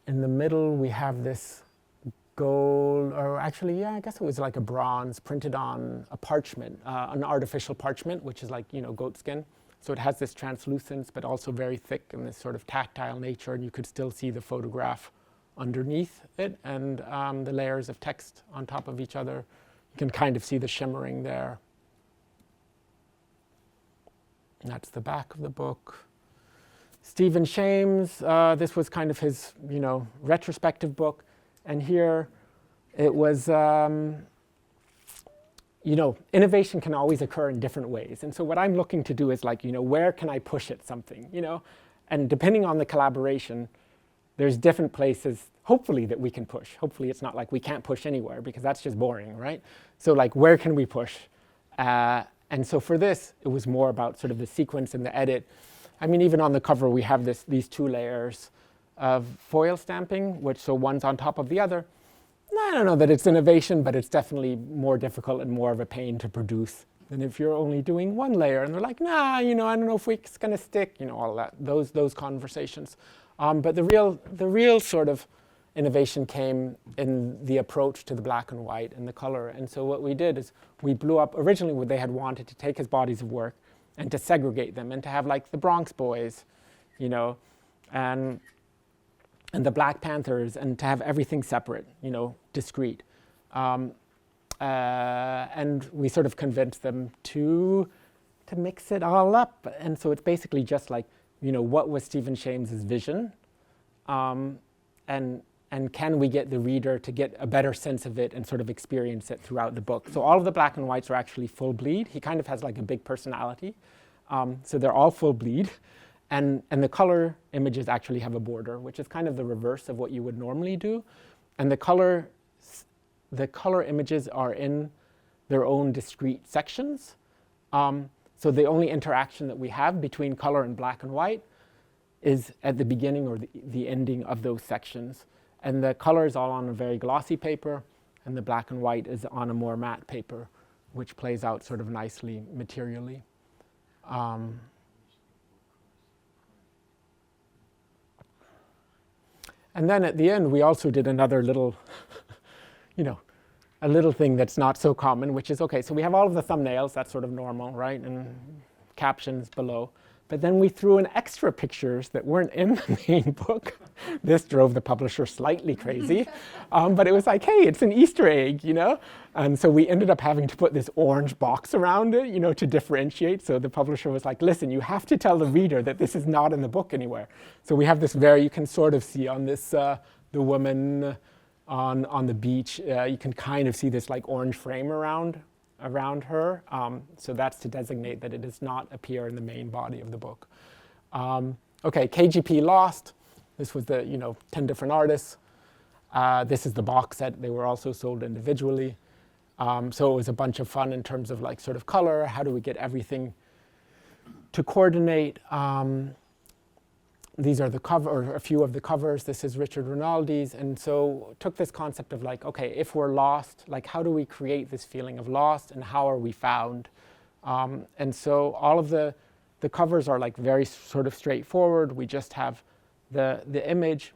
In the middle, we have this gold, or actually, I guess it was like a bronze printed on a parchment, an artificial parchment, which is like, goat skin. So it has this translucence, but also very thick and this sort of tactile nature, and you could still see the photograph underneath it, and the layers of text on top of each other. You can kind of see the shimmering there. And that's the back of the book. Stephen Shames, this was kind of his, retrospective book. And here it was, innovation can always occur in different ways. And so what I'm looking to do is like, where can I push at something, And depending on the collaboration, there's different places, hopefully, that we can push. Hopefully it's not like we can't push anywhere, because that's just boring, right? So like, where can we push? And so for this, it was more about sort of the sequence and the edit. I mean, even on the cover, we have these 2 layers of foil stamping, so one's on top of the other. I don't know that it's innovation, but it's definitely more difficult and more of a pain to produce than if you're only doing 1 layer. And they're like, nah, I don't know if it's going to stick, all that, those conversations. But the real sort of innovation came in the approach to the black and white and the color. And so what we did is we blew up, originally what they had wanted to take his bodies of work and to segregate them and to have like the Bronx Boys, and the Black Panthers, and to have everything separate, discrete. And we sort of convinced them to mix it all up. And so it's basically just like, what was Stephen Shames's vision? And can we get the reader to get a better sense of it and sort of experience it throughout the book? So all of the black and whites are actually full bleed. He kind of has like a big personality. So they're all full bleed. And the color images actually have a border, which is kind of the reverse of what you would normally do. And the color images are in their own discrete sections. So the only interaction that we have between color and black and white is at the beginning or the ending of those sections. And the color is all on a very glossy paper, and the black and white is on a more matte paper, which plays out sort of nicely materially. And then at the end, we also did another little, a little thing that's not so common, which is, okay, so we have all of the thumbnails, that's sort of normal, right? And captions below. But then we threw in extra pictures that weren't in the main book. This drove the publisher slightly crazy. But it was like, hey, it's an Easter egg, And so we ended up having to put this orange box around it, to differentiate. So the publisher was like, listen, you have to tell the reader that this is not in the book anywhere. So we have this you can sort of see on this, the woman on the beach, you can kind of see this like orange frame around her. So that's to designate that it does not appear in the main body of the book. Okay, KGP Lost. This was the, 10 different artists. This is the box set. They were also sold individually. So it was a bunch of fun in terms of like sort of color. How do we get everything to coordinate? These are the cover, or a few of the covers. This is Richard Rinaldi's. And so took this concept of like, okay, if we're lost, like how do we create this feeling of lost and how are we found? And so all of the covers are like very sort of straightforward. We just have the image,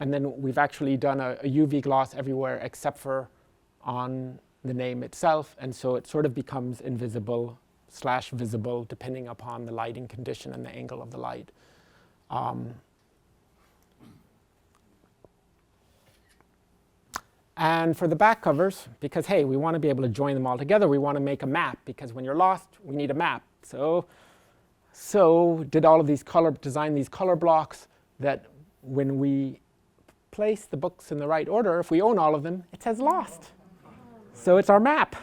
and then we've actually done a UV gloss everywhere except for on the name itself, and so it sort of becomes invisible / visible depending upon the lighting condition and the angle of the light. And for the back covers, because hey, we want to be able to join them all together, we want to make a map, because when you're lost, we need a map. So did all of these design these color blocks that when we place the books in the right order, if we own all of them, it says lost. So it's our map.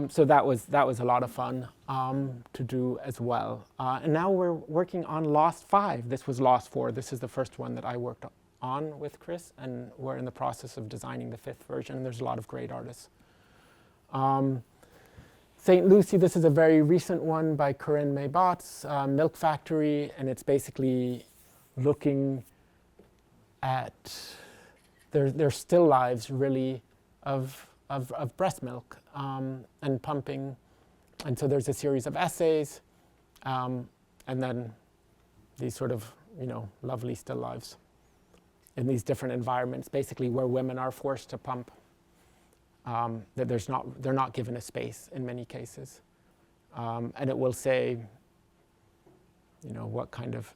So that was a lot of fun to do as well. And now we're working on Lost 5. This was Lost 4. This is the first one that I worked on with Chris, and we're in the process of designing the 5th version. And there's a lot of great artists. St. Lucie, this is a very recent one by Carrie Mae Weems, Milk Factory, and it's basically looking at their still lives, really, of breast milk and pumping. And so there's a series of essays, and then these sort of, lovely still lives in these different environments, basically where women are forced to pump, that they're not given a space in many cases. And it will say, what kind of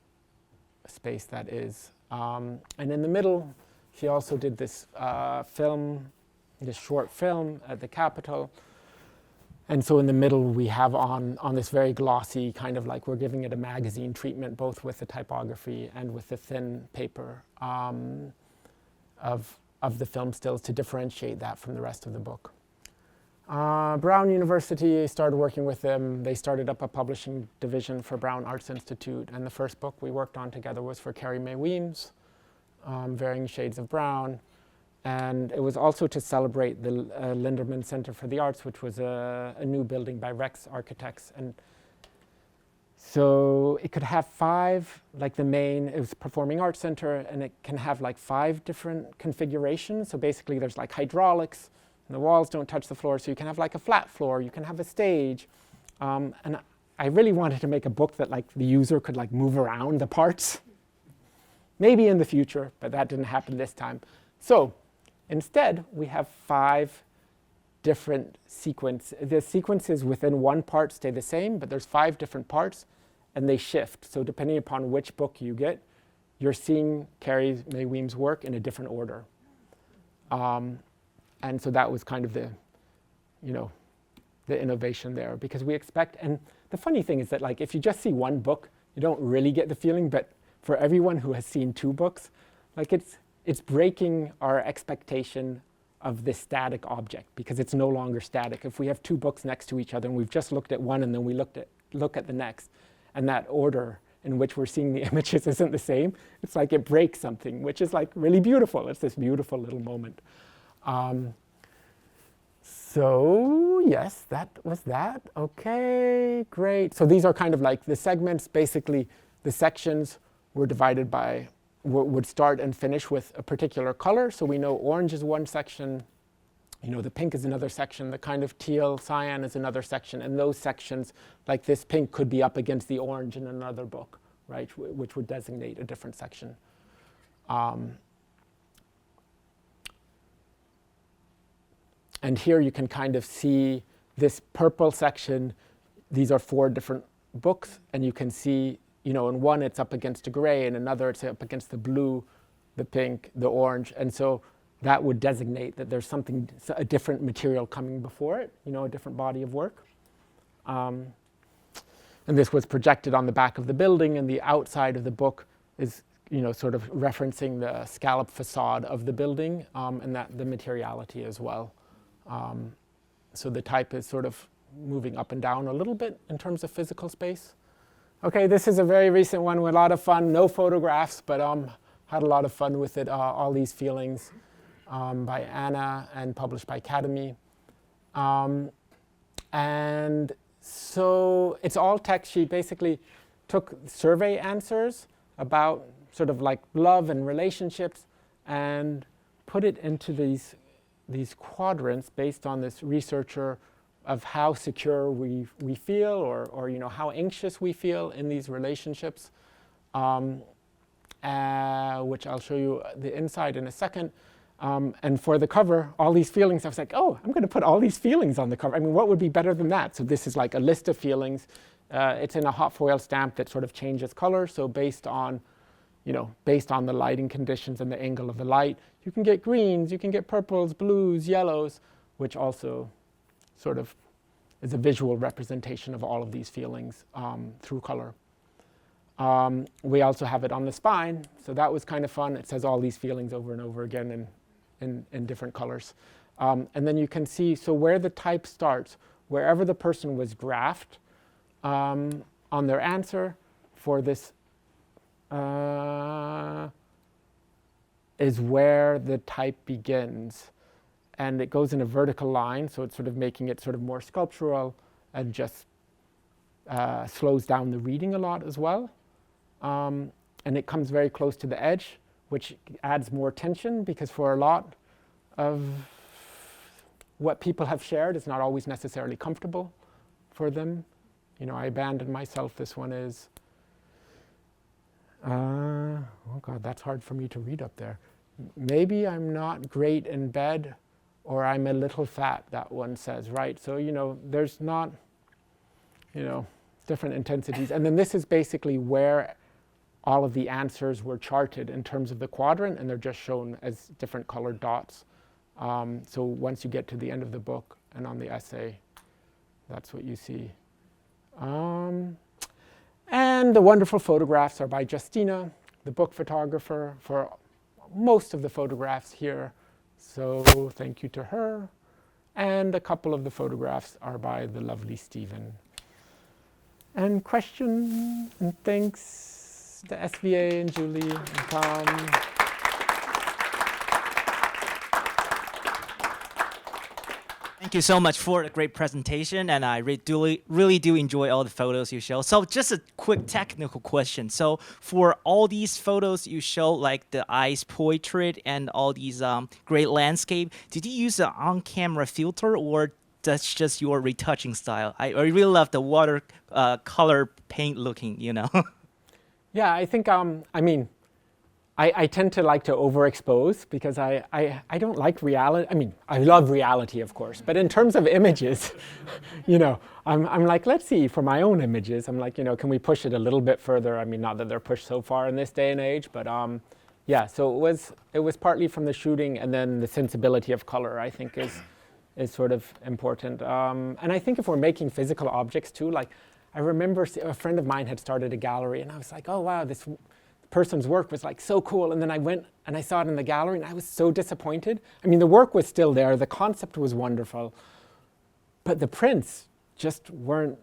space that is. And in the middle, she also did this this short film at the Capitol. And so in the middle, we have on this very glossy, kind of like we're giving it a magazine treatment, both with the typography and with the thin paper of the film stills to differentiate that from the rest of the book. Brown University, started working with them. They started up a publishing division for Brown Arts Institute, and the first book we worked on together was for Carrie Mae Weems, Varying Shades of Brown. And it was also to celebrate the Linderman Center for the Arts, which was a new building by Rex Architects. And so it could have 5, like the main, it was a performing arts center, and it can have like 5 different configurations. So basically there's like hydraulics, and the walls don't touch the floor, so you can have like a flat floor, you can have a stage. And I really wanted to make a book that like the user could like move around the parts. Maybe in the future, but that didn't happen this time. So instead, we have 5 different sequences. The sequences within one part stay the same, but there's 5 different parts, and they shift. So depending upon which book you get, you're seeing Carrie Mae Weems' work in a different order. And so that was kind of the innovation there, because we expect, and the funny thing is that like if you just see one book, you don't really get the feeling, but for everyone who has seen 2 books, like it's breaking our expectation of this static object, because it's no longer static. If we have 2 books next to each other and we've just looked at one and then we look at the next, and that order in which we're seeing the images isn't the same, it's like it breaks something, which is like really beautiful. It's this beautiful little moment. So yes, that was that. Okay, great. So these are kind of like the segments. Basically, the sections were divided by, would start and finish with a particular color. So we know orange is one section, the pink is another section, the kind of teal cyan is another section, and those sections, like this pink, could be up against the orange in another book, right, which would designate a different section. And here you can kind of see this purple section. These are 4 different books, and you can see, in one it's up against a gray, and another it's up against the blue, the pink, the orange. And so that would designate that there's a different material coming before it, a different body of work. And this was projected on the back of the building, and the outside of the book is, sort of referencing the scallop facade of the building, and that the materiality as well. So the type is sort of moving up and down a little bit in terms of physical space. Okay, this is a very recent one with a lot of fun, no photographs, but had a lot of fun with it, all these feelings. by Anna and published by Academy. And so it's all text. She basically took survey answers about sort of like love and relationships and put it into these quadrants based on this researcher of how secure we feel or you know, how anxious we feel in these relationships, which I'll show you the inside in a second. And for the cover, all these feelings, I was like, oh, I'm going to put all these feelings on the cover. I mean, what would be better than that? So this is like a list of feelings. It's in a hot foil stamp that sort of changes color. So based on the lighting conditions and the angle of the light, you can get greens, you can get purples, blues, yellows, which also sort of is a visual representation of all of these feelings through color. We also have it on the spine, so that was kind of fun. It says all these feelings over and over again in different colors. And then you can see, so where the type starts, wherever the person was graphed on their answer for this is where the type begins. And it goes in a vertical line, so it's sort of making it sort of more sculptural and just slows down the reading a lot as well. And it comes very close to the edge, which adds more tension because for a lot of what people have shared, it's not always necessarily comfortable for them. You know, I abandoned myself. This one is, oh God, that's hard for me to read up there. Maybe I'm not great in bed, or I'm a little fat, that one says, right? So, you know, there's not, you know, different intensities. And then this is basically where all of the answers were charted in terms of the quadrant, and they're just shown as different colored dots. So once you get to the end of the book and on the essay, that's what you see. And the wonderful photographs are by Justina, the book photographer, for most of the photographs here. So thank you to her. And a couple of the photographs are by the lovely Stephen. And questions and thanks to SVA and Julie and Tom. Thank you so much for a great presentation, and I really do enjoy all the photos you show. So just a quick technical question. So for all these photos you show, like the ice portrait and all these great landscape, did you use an on-camera filter, or that's just your retouching style? I really love the water color paint looking, you know. Yeah, I think, I mean, I tend to like to overexpose because I don't like reality. I mean, I love reality, of course, but in terms of images, you know, I'm like, let's see, for my own images, I'm like, you know, can we push it a little bit further? I mean, not that they're pushed so far in this day and age, but yeah, so it was partly from the shooting, and then the sensibility of color, I think, is sort of important. And I think if we're making physical objects too, like I remember a friend of mine had started a gallery, and I was like, oh wow, this person's work was like so cool. And then I went and I saw it in the gallery, and I was so disappointed. I mean, the work was still there, the concept was wonderful, but the prints just weren't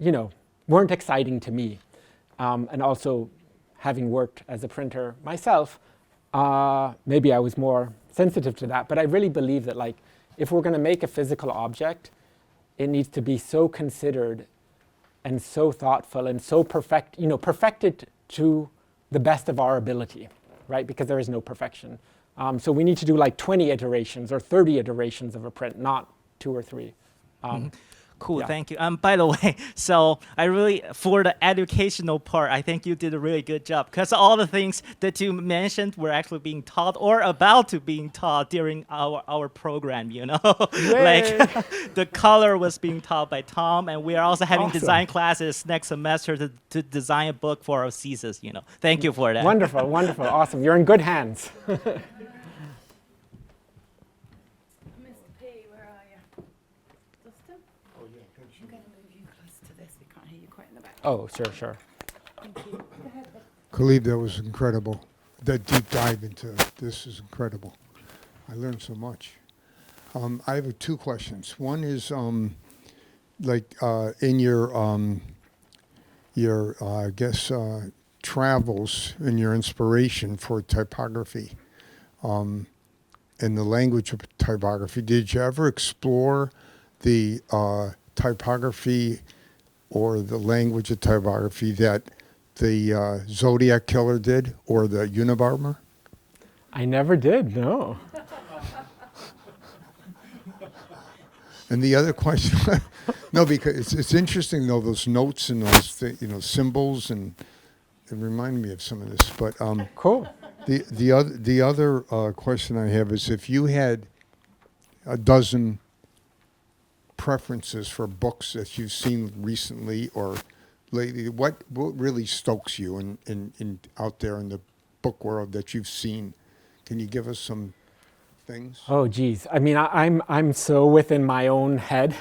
exciting to me. And also, having worked as a printer myself, maybe I was more sensitive to that. But I really believe that, like, if we're going to make a physical object, it needs to be so considered and so thoughtful and so perfected to the best of our ability, right? Because there is no perfection. So we need to do like 20 iterations or 30 iterations of a print, not 2 or 3. Cool, Yeah. thank you. By the way, so I really, for the educational part, I think you did a really good job, because all the things that you mentioned were actually being taught or about to being taught during our program, you know? Like the color was being taught by Tom, and we are also having Awesome. design classes next semester to design a book for our thesis, you know? Thank you for that. Wonderful, wonderful, awesome. You're in good hands. Mr. P, where are you? Dustin? Oh, yeah, thanks. I'm going to move you close to this. We can't hear you quite in the back. Oh, sure. Thank you. Go ahead. Caleb, that was incredible. That deep dive into this is incredible. I learned so much. I have 2 questions. One is, in your I guess, travels and your inspiration for typography, in the language of typography, did you ever explore the typography or the language of typography that the Zodiac Killer did, or the Unabomber? I never did, no. And the other question, no, because it's interesting though, those notes and those symbols, and it reminded me of some of this. But Cool. the other question I have is, if you had a dozen preferences for books that you've seen recently or lately, what really stokes you in out there in the book world that you've seen? Can you give us some things? Oh, geez. I mean, I'm so within my own head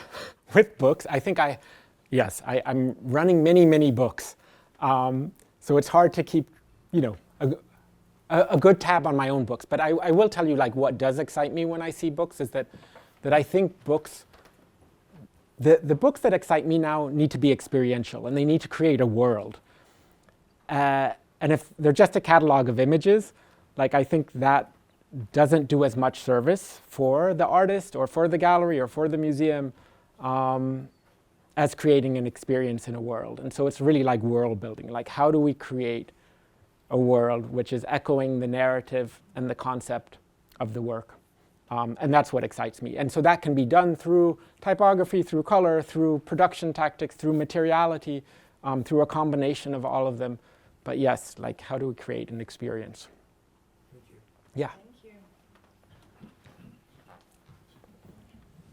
with books. I think I'm running many books. So it's hard to keep, a good tab on my own books. But I will tell you, like, what does excite me when I see books is that I think books, the books that excite me now need to be experiential, and they need to create a world. And if they're just a catalog of images, like, I think that doesn't do as much service for the artist or for the gallery or for the museum as creating an experience in a world. And so it's really like world building. Like, how do we create a world which is echoing the narrative and the concept of the work? And that's what excites me. And so that can be done through typography, through color, through production tactics, through materiality, through a combination of all of them. But yes, like, how do we create an experience? Thank you. Yeah.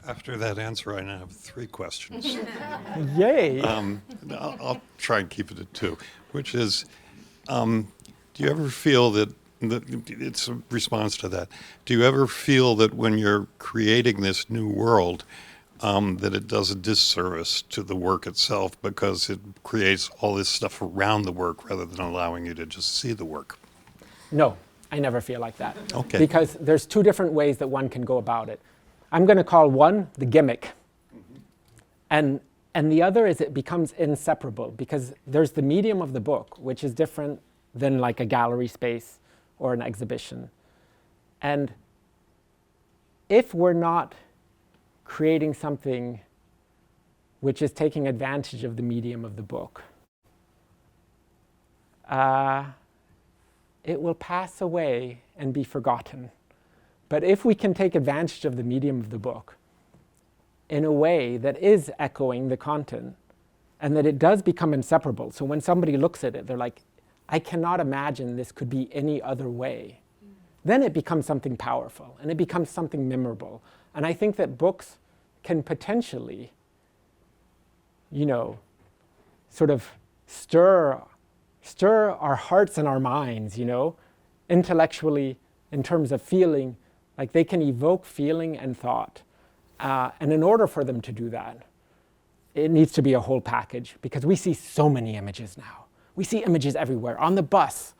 After that answer, I now have 3 questions. Yay. I'll try and keep it at 2, which is, do you ever feel that it's a response to that? Do you ever feel that when you're creating this new world, that it does a disservice to the work itself because it creates all this stuff around the work rather than allowing you to just see the work? No, I never feel like that. Okay. Because there's 2 different ways that one can go about it. I'm going to call one the gimmick. And the other is it becomes inseparable, because there's the medium of the book, which is different than like a gallery space or an exhibition. And if we're not creating something which is taking advantage of the medium of the book, it will pass away and be forgotten. But if we can take advantage of the medium of the book in a way that is echoing the content, and that it does become inseparable, so when somebody looks at it, they're like, I cannot imagine this could be any other way, then it becomes something powerful, and it becomes something memorable. And I think that books can potentially, sort of stir our hearts and our minds, intellectually, in terms of feeling. Like, they can evoke feeling and thought. And in order for them to do that, it needs to be a whole package, because we see so many images now. We see images everywhere, on the bus,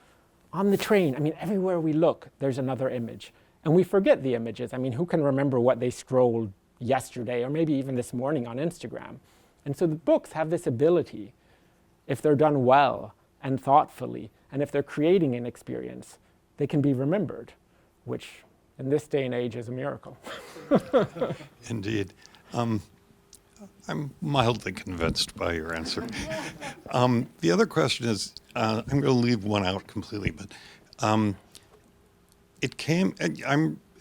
on the train. I mean, everywhere we look, there's another image. And we forget the images. I mean, who can remember what they scrolled yesterday or maybe even this morning on Instagram? And so the books have this ability, if they're done well and thoughtfully, and if they're creating an experience, they can be remembered, which in this day and age is a miracle. Indeed. I'm mildly convinced by your answer. The other question is, I'm going to leave one out completely, but I'm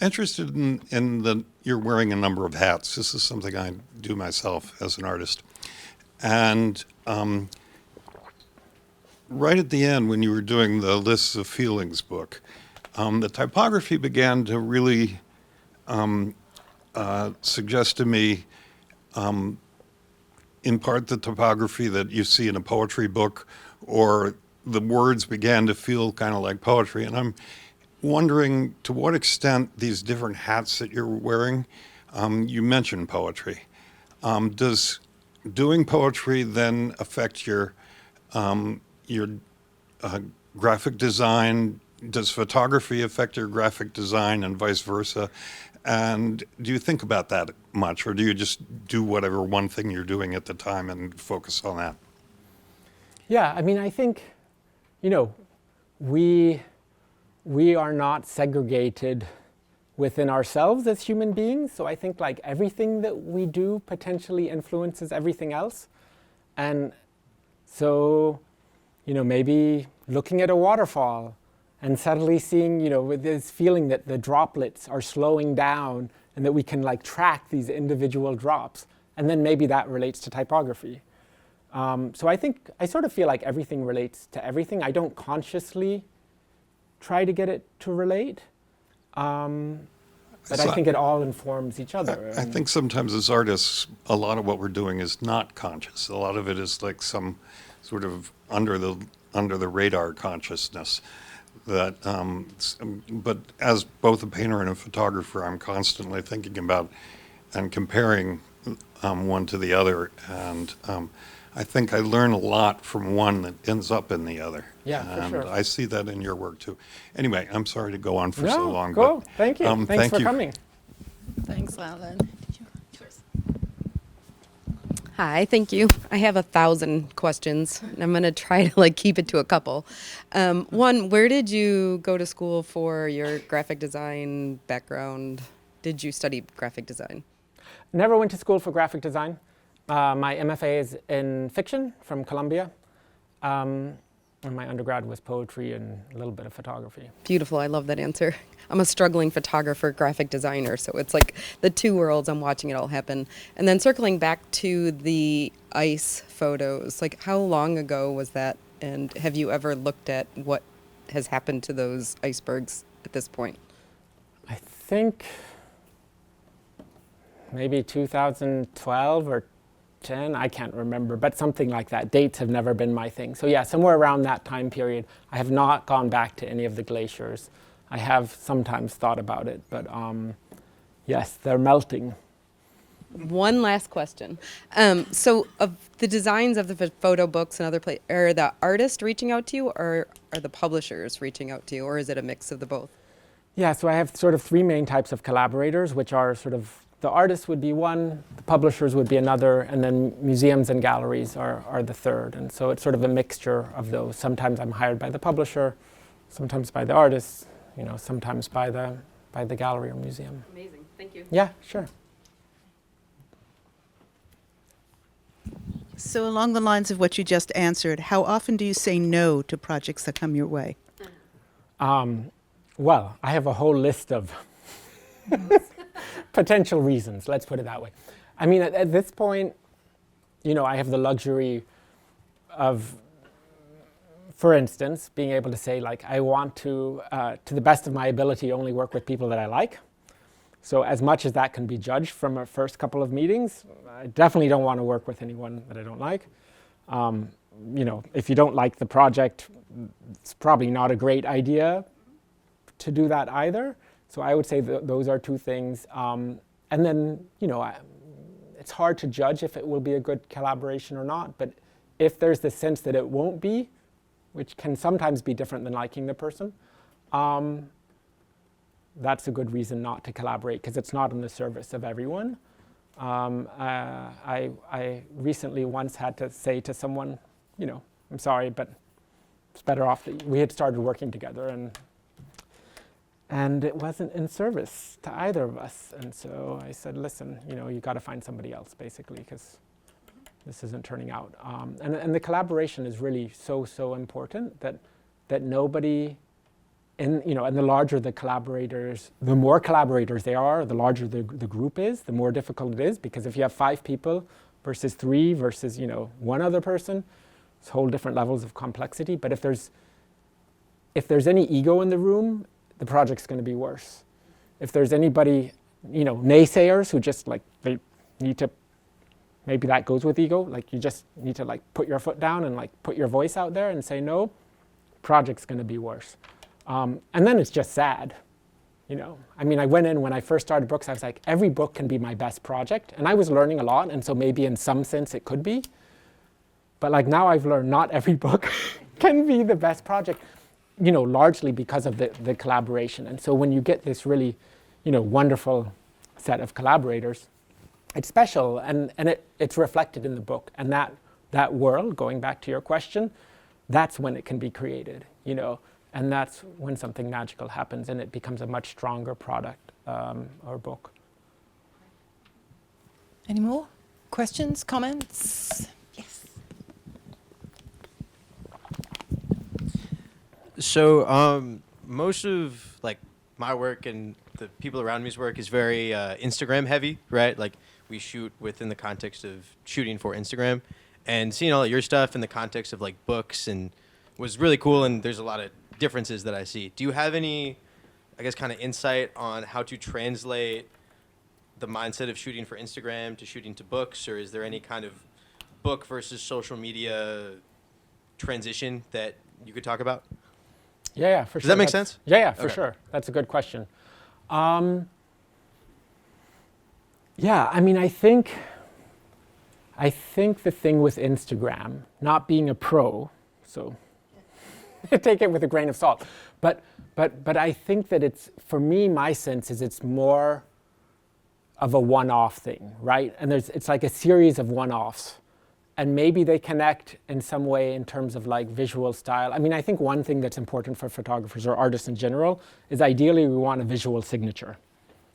interested in that you're wearing a number of hats. This is something I do myself as an artist. And right at the end, when you were doing the Lists of Feelings book, the typography began to really suggest to me, in part, the typography that you see in a poetry book, or the words began to feel kind of like poetry. And I'm wondering to what extent these different hats that you're wearing, you mentioned poetry. Does doing poetry then affect your graphic design? Does photography affect your graphic design and vice versa? And do you think about that much, or do you just do whatever one thing you're doing at the time and focus on that? Yeah, I mean, I think, we are not segregated within ourselves as human beings. So I think like everything that we do potentially influences everything else. And so, maybe looking at a waterfall and suddenly seeing, with this feeling that the droplets are slowing down and that we can like track these individual drops. And then maybe that relates to typography. So I sort of feel like everything relates to everything. I don't consciously try to get it to relate. But I think it all informs each other. I think sometimes as artists, a lot of what we're doing is not conscious. A lot of it is like some sort of under the radar consciousness. That, but as both a painter and a photographer, I'm constantly thinking about and comparing one to the other, and I think I learn a lot from one that ends up in the other. Yeah, for sure. And I see that in your work too. Anyway, I'm sorry to go on for so long. Go. But, Thank you. Thanks thank for you. coming. Thanks, Alan. Hi, thank you. I have 1,000 questions, and I'm going to try to keep it to a couple. One, where did you go to school for your graphic design background? Did you study graphic design? Never went to school for graphic design. My MFA is in fiction from Columbia. And my undergrad was poetry and a little bit of photography. Beautiful. I love that answer. I'm a struggling photographer, graphic designer, so it's like the two worlds. I'm watching it all happen. And then circling back to the ice photos, how long ago was that? And have you ever looked at what has happened to those icebergs at this point? I think maybe 2012 or 10, I can't remember, but something like that. Dates have never been my thing. So yeah, somewhere around that time period. I have not gone back to any of the glaciers. I have sometimes thought about it, but yes, they're melting. One last question. So of the designs of the photo books and other places, are the artists reaching out to you, or are the publishers reaching out to you, or is it a mix of the both? Yeah, so I have sort of three main types of collaborators, which are sort of the artists would be one, the publishers would be another, and then museums and galleries are the third. And so it's sort of a mixture of those. Sometimes I'm hired by the publisher, sometimes by the artists, sometimes by the gallery or museum. Amazing. Thank you. Yeah, sure. So along the lines of what you just answered, how often do you say no to projects that come your way? Well, I have a whole list of potential reasons, let's put it that way. I mean, at this point, I have the luxury of, for instance, being able to say, I want to the best of my ability, only work with people that I like. So as much as that can be judged from a first couple of meetings, I definitely don't want to work with anyone that I don't like. If you don't like the project, it's probably not a great idea to do that either. So I would say those are two things. And then, it's hard to judge if it will be a good collaboration or not. But if there's the sense that it won't be, which can sometimes be different than liking the person, that's a good reason not to collaborate, because it's not in the service of everyone. I recently once had to say to someone, I'm sorry, but it's better off that we had started working together, and it wasn't in service to either of us. And so I said, listen, you got to find somebody else, basically, because this isn't turning out. And the collaboration is really so important that nobody, and the larger the collaborators, the more collaborators they are, the larger the group is, the more difficult it is. Because if you have 5 people versus 3 versus one other person, it's whole different levels of complexity. But if there's any ego in the room, the project's going to be worse. If there's anybody, naysayers who just they need to, maybe that goes with ego, you just need to put your foot down and put your voice out there and say no, project's going to be worse. And then it's just sad, I went in when I first started books, I was like, every book can be my best project. And I was learning a lot, and so maybe in some sense it could be. But now I've learned not every book can be the best project, largely because of the collaboration. And so when you get this really, wonderful set of collaborators, it's special, and it's reflected in the book. And that world, going back to your question, that's when it can be created, and that's when something magical happens and it becomes a much stronger product. our book. Any more questions, comments? Yes. So most of like my work and the people around me's work is very Instagram heavy, right? Like we shoot within the context of shooting for Instagram, and seeing all of your stuff in the context of like books and was really cool. And there's a lot of differences that I see. Do you have any, I guess, kind of insight on how to translate the mindset of shooting for Instagram to shooting to books, or is there any kind of book versus social media transition that you could talk about? Yeah, for sure. Does that make sense? Yeah, for Okay. sure. That's a good question. Yeah, I mean, I think the thing with Instagram, not being a pro, so take it with a grain of salt, but I think that it's, for me, my sense is it's more of a one-off thing, right? And it's like a series of one-offs. And maybe they connect in some way in terms of like visual style. I mean, I think one thing that's important for photographers or artists in general is ideally we want a visual signature,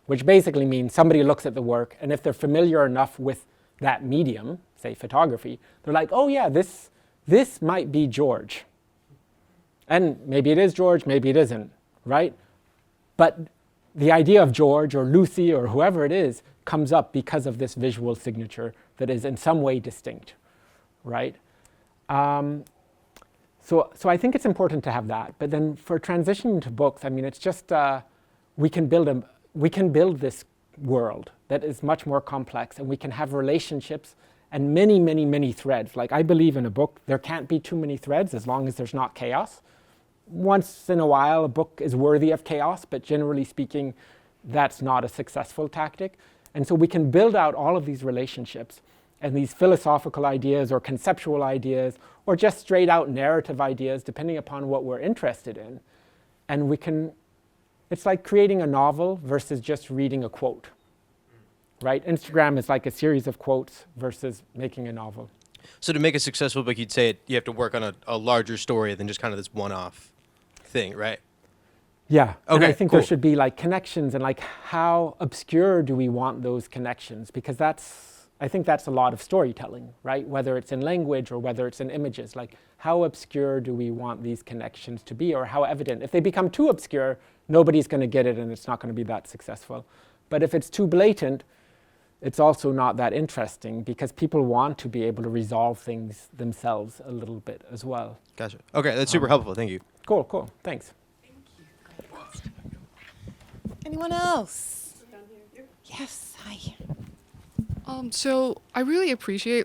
which basically means somebody looks at the work, and if they're familiar enough with that medium, say photography, they're like, oh yeah, this might be George. And maybe it is George, maybe it isn't, right? But the idea of George or Lucy or whoever it is comes up because of this visual signature that is in some way distinct. Right? So I think it's important to have that. But then for transitioning to books, I mean, it's just we can build this world that is much more complex, and we can have relationships and many, many, many threads. Like I believe in a book, there can't be too many threads as long as there's not chaos. Once in a while, a book is worthy of chaos, but generally speaking, that's not a successful tactic. And so we can build out all of these relationships and these philosophical ideas or conceptual ideas or just straight out narrative ideas, depending upon what we're interested in. And it's like creating a novel versus just reading a quote, right? Instagram is like a series of quotes versus making a novel. So to make a successful book, you'd say you have to work on a larger story than just kind of this one-off thing, right? Yeah, and Okay, I think cool. there should be like connections, and like how obscure do we want those connections? Because I think that's a lot of storytelling, right? Whether it's in language or whether it's in images, like how obscure do we want these connections to be, or how evident? If they become too obscure, nobody's going to get it and it's not going to be that successful. But if it's too blatant, it's also not that interesting because people want to be able to resolve things themselves a little bit as well. Gotcha. Okay, that's super helpful. Thank you. Cool, thanks. Anyone else? Yes, hi. So I really appreciate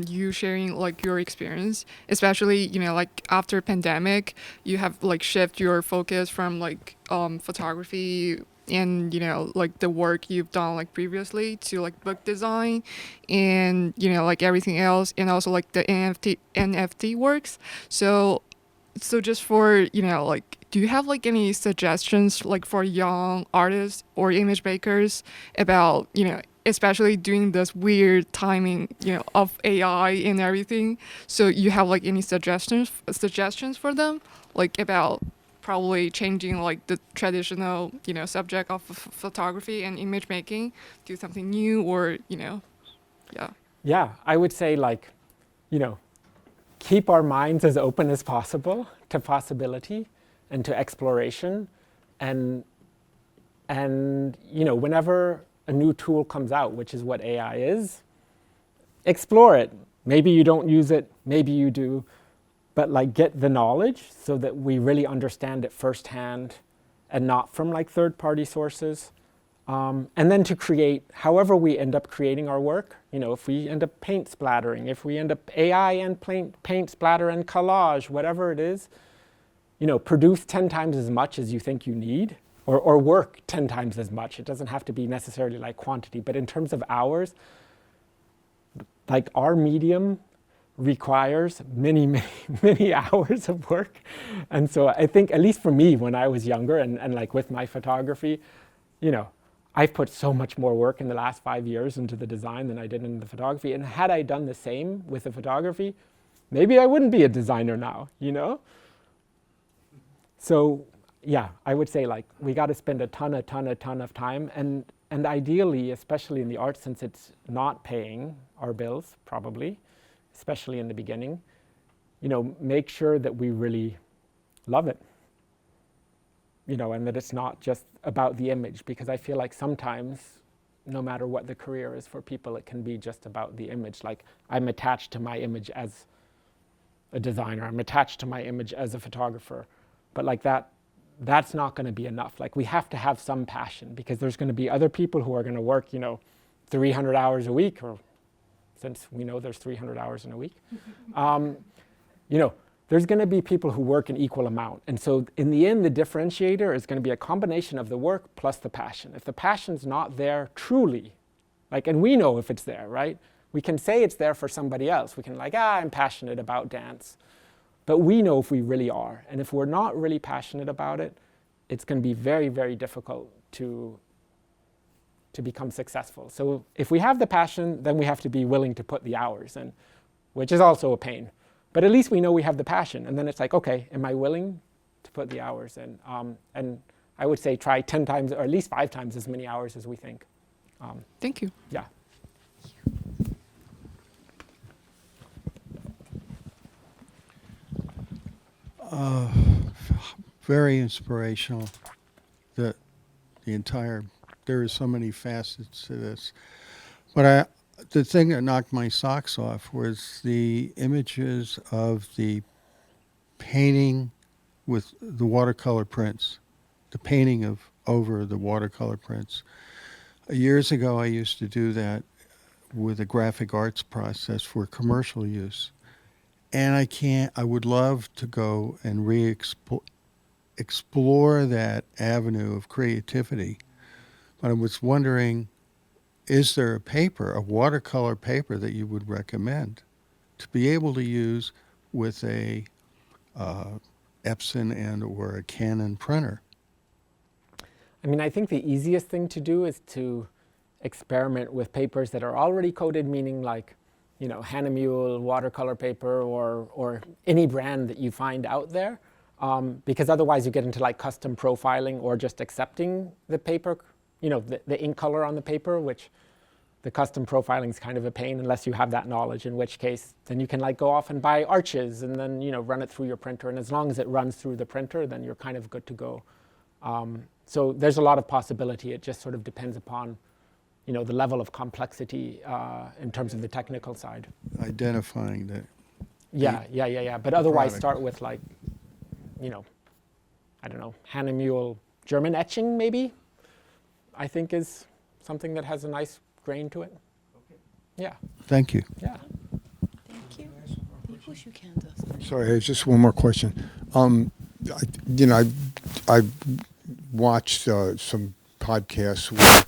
you sharing like your experience, especially like after pandemic, you have like shift your focus from like photography and like the work you've done like previously to like book design and like everything else, and also like the NFT works. So just for like, do you have like any suggestions like for young artists or image makers about especially doing this weird timing, of AI and everything? So you have like any suggestions for them, like about probably changing like the traditional, subject of photography and image making, do something new, or yeah. Yeah, I would say like, keep our minds as open as possible to possibility and to exploration, and whenever a new tool comes out, which is what AI is, explore it. Maybe you don't use it, maybe you do, but like get the knowledge so that we really understand it firsthand and not from like third-party sources. And then to create, however we end up creating our work, if we end up paint splattering, if we end up AI and paint splatter and collage, whatever it is, produce 10 times as much as you think you need, or work 10 times as much. It doesn't have to be necessarily like quantity, but in terms of hours, like our medium requires many, many, many hours of work. And so I think, at least for me, when I was younger and like with my photography, I've put so much more work in the last 5 years into the design than I did in the photography. And had I done the same with the photography, maybe I wouldn't be a designer now, So, yeah, I would say like we got to spend a ton of time, and ideally, especially in the arts, since it's not paying our bills, probably, especially in the beginning, make sure that we really love it, and that it's not just about the image, because I feel like sometimes, no matter what the career is for people, it can be just about the image. Like, I'm attached to my image as a designer, I'm attached to my image as a photographer, but like that's not going to be enough. Like, we have to have some passion, because there's going to be other people who are going to work, 300 hours a week, or since we know there's 300 hours in a week, there's going to be people who work an equal amount. And so in the end, the differentiator is going to be a combination of the work plus the passion. If the passion's not there truly, and we know if it's there, right? We can say it's there for somebody else. We can I'm passionate about dance. But we know if we really are. And if we're not really passionate about it, it's going to be very, very difficult to become successful. So if we have the passion, then we have to be willing to put the hours in, which is also a pain. But at least we know we have the passion. And then it's like, okay, am I willing to put the hours in? And I would say try 10 times or at least 5 times as many hours as we think. Thank you. Yeah. Very inspirational. The entire, there are so many facets to this. But the thing that knocked my socks off was the images of the painting with the watercolor prints, the painting over the watercolor prints. Years ago, I used to do that with a graphic arts process for commercial use. And I would love to go and explore that avenue of creativity. But I was wondering, is there a watercolor paper that you would recommend to be able to use with a Epson or a Canon printer? I mean, I think the easiest thing to do is to experiment with papers that are already coated, meaning Hahnemühle watercolor paper or any brand that you find out there, because otherwise you get into custom profiling or just accepting the paper, the ink color on the paper, which the custom profiling is kind of a pain unless you have that knowledge, in which case then you can go off and buy arches and then run it through your printer, and as long as it runs through the printer, then you're kind of good to go. So there's a lot of possibility. It just sort of depends upon the level of complexity in terms of the technical side. Identifying that. Yeah. But otherwise start with I don't know, Hahnemühle German etching maybe, I think is something that has a nice grain to it. Okay. Yeah. Thank you. Yeah. Thank you. Of course you can, Dustin. Sorry, just one more question. I watched some podcasts where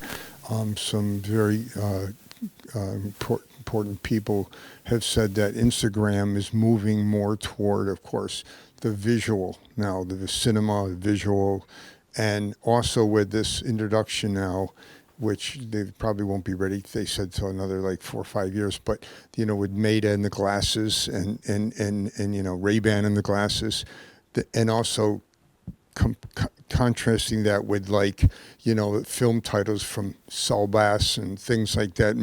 some very important people have said that Instagram is moving more toward, of course, the visual now, the cinema, the visual, and also with this introduction now, which they probably won't be ready, they said, till another 4 or 5 years, but with Meta and the glasses and Ray-Ban and the glasses, and also contrasting that with film titles from Selbas and things like that,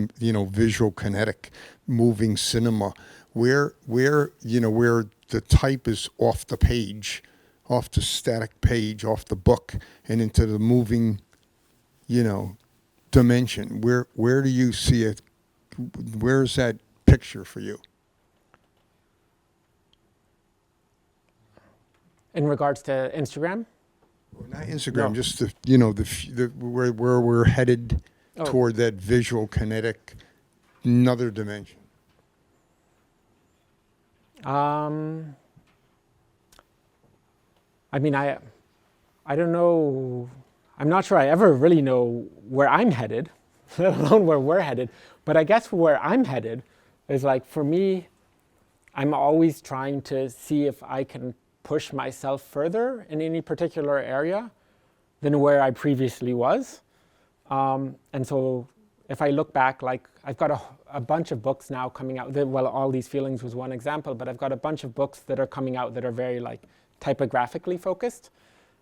visual kinetic moving cinema, where the type is off the page, off the static page, off the book, and into the moving, dimension. Where do you see it? Where's that picture for you? In regards to Instagram? Not Instagram, No. just where we're headed toward that visual kinetic, another dimension. I mean, I don't know. I'm not sure I ever really know where I'm headed, let alone where we're headed. But I guess where I'm headed is for me, I'm always trying to see if I can push myself further in any particular area than where I previously was. And so if I look back, I've got a bunch of books now coming out. All These Feelings was one example, but I've got a bunch of books that are coming out that are very typographically focused.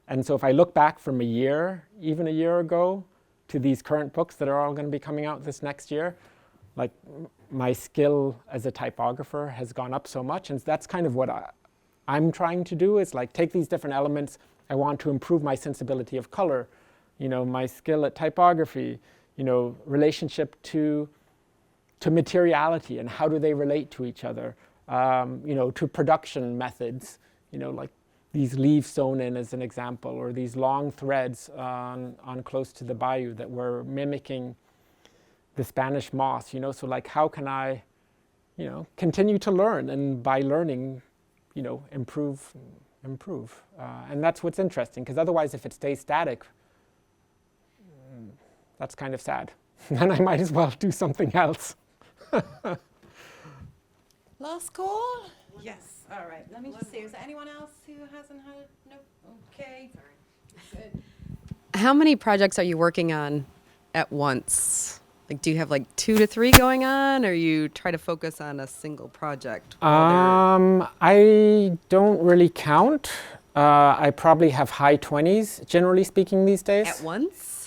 And so if I look back from a year, even a year ago, to these current books that are all going to be coming out this next year, like my skill as a typographer has gone up so much. And that's kind of what I'm trying to do, is like take these different elements. I want to improve my sensibility of color, my skill at typography, relationship to materiality and how do they relate to each other, to production methods, like these leaves sewn in as an example, or these long threads on close to the bayou that were mimicking the Spanish moss, so like how can I, continue to learn, and by learning, improve. And that's what's interesting, because otherwise if it stays static, that's kind of sad. Then I might as well do something else. Last call? Yes. All right. Let me just see. Is there anyone else who hasn't had it? No. Okay. Sorry. Good. How many projects are you working on at once? Like, do you have like 2 to 3 going on, or you try to focus on a single project? I don't really count. I probably have high 20s, generally speaking, these days. At once?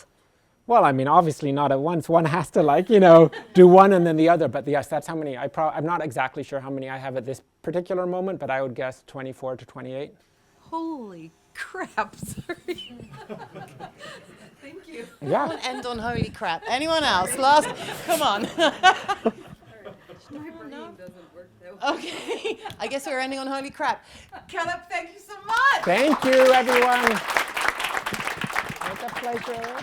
Well, I mean, obviously not at once. One has to do one and then the other. But yes, that's how many. I'm not exactly sure how many I have at this particular moment, but I would guess 24 to 28. Holy crap, sorry. Thank you. Yeah. We'll end on holy crap. Anyone else? Last, come on. My brain doesn't work though. Okay. I guess we're ending on holy crap. Caleb, thank you so much. Thank you, everyone. It's a pleasure.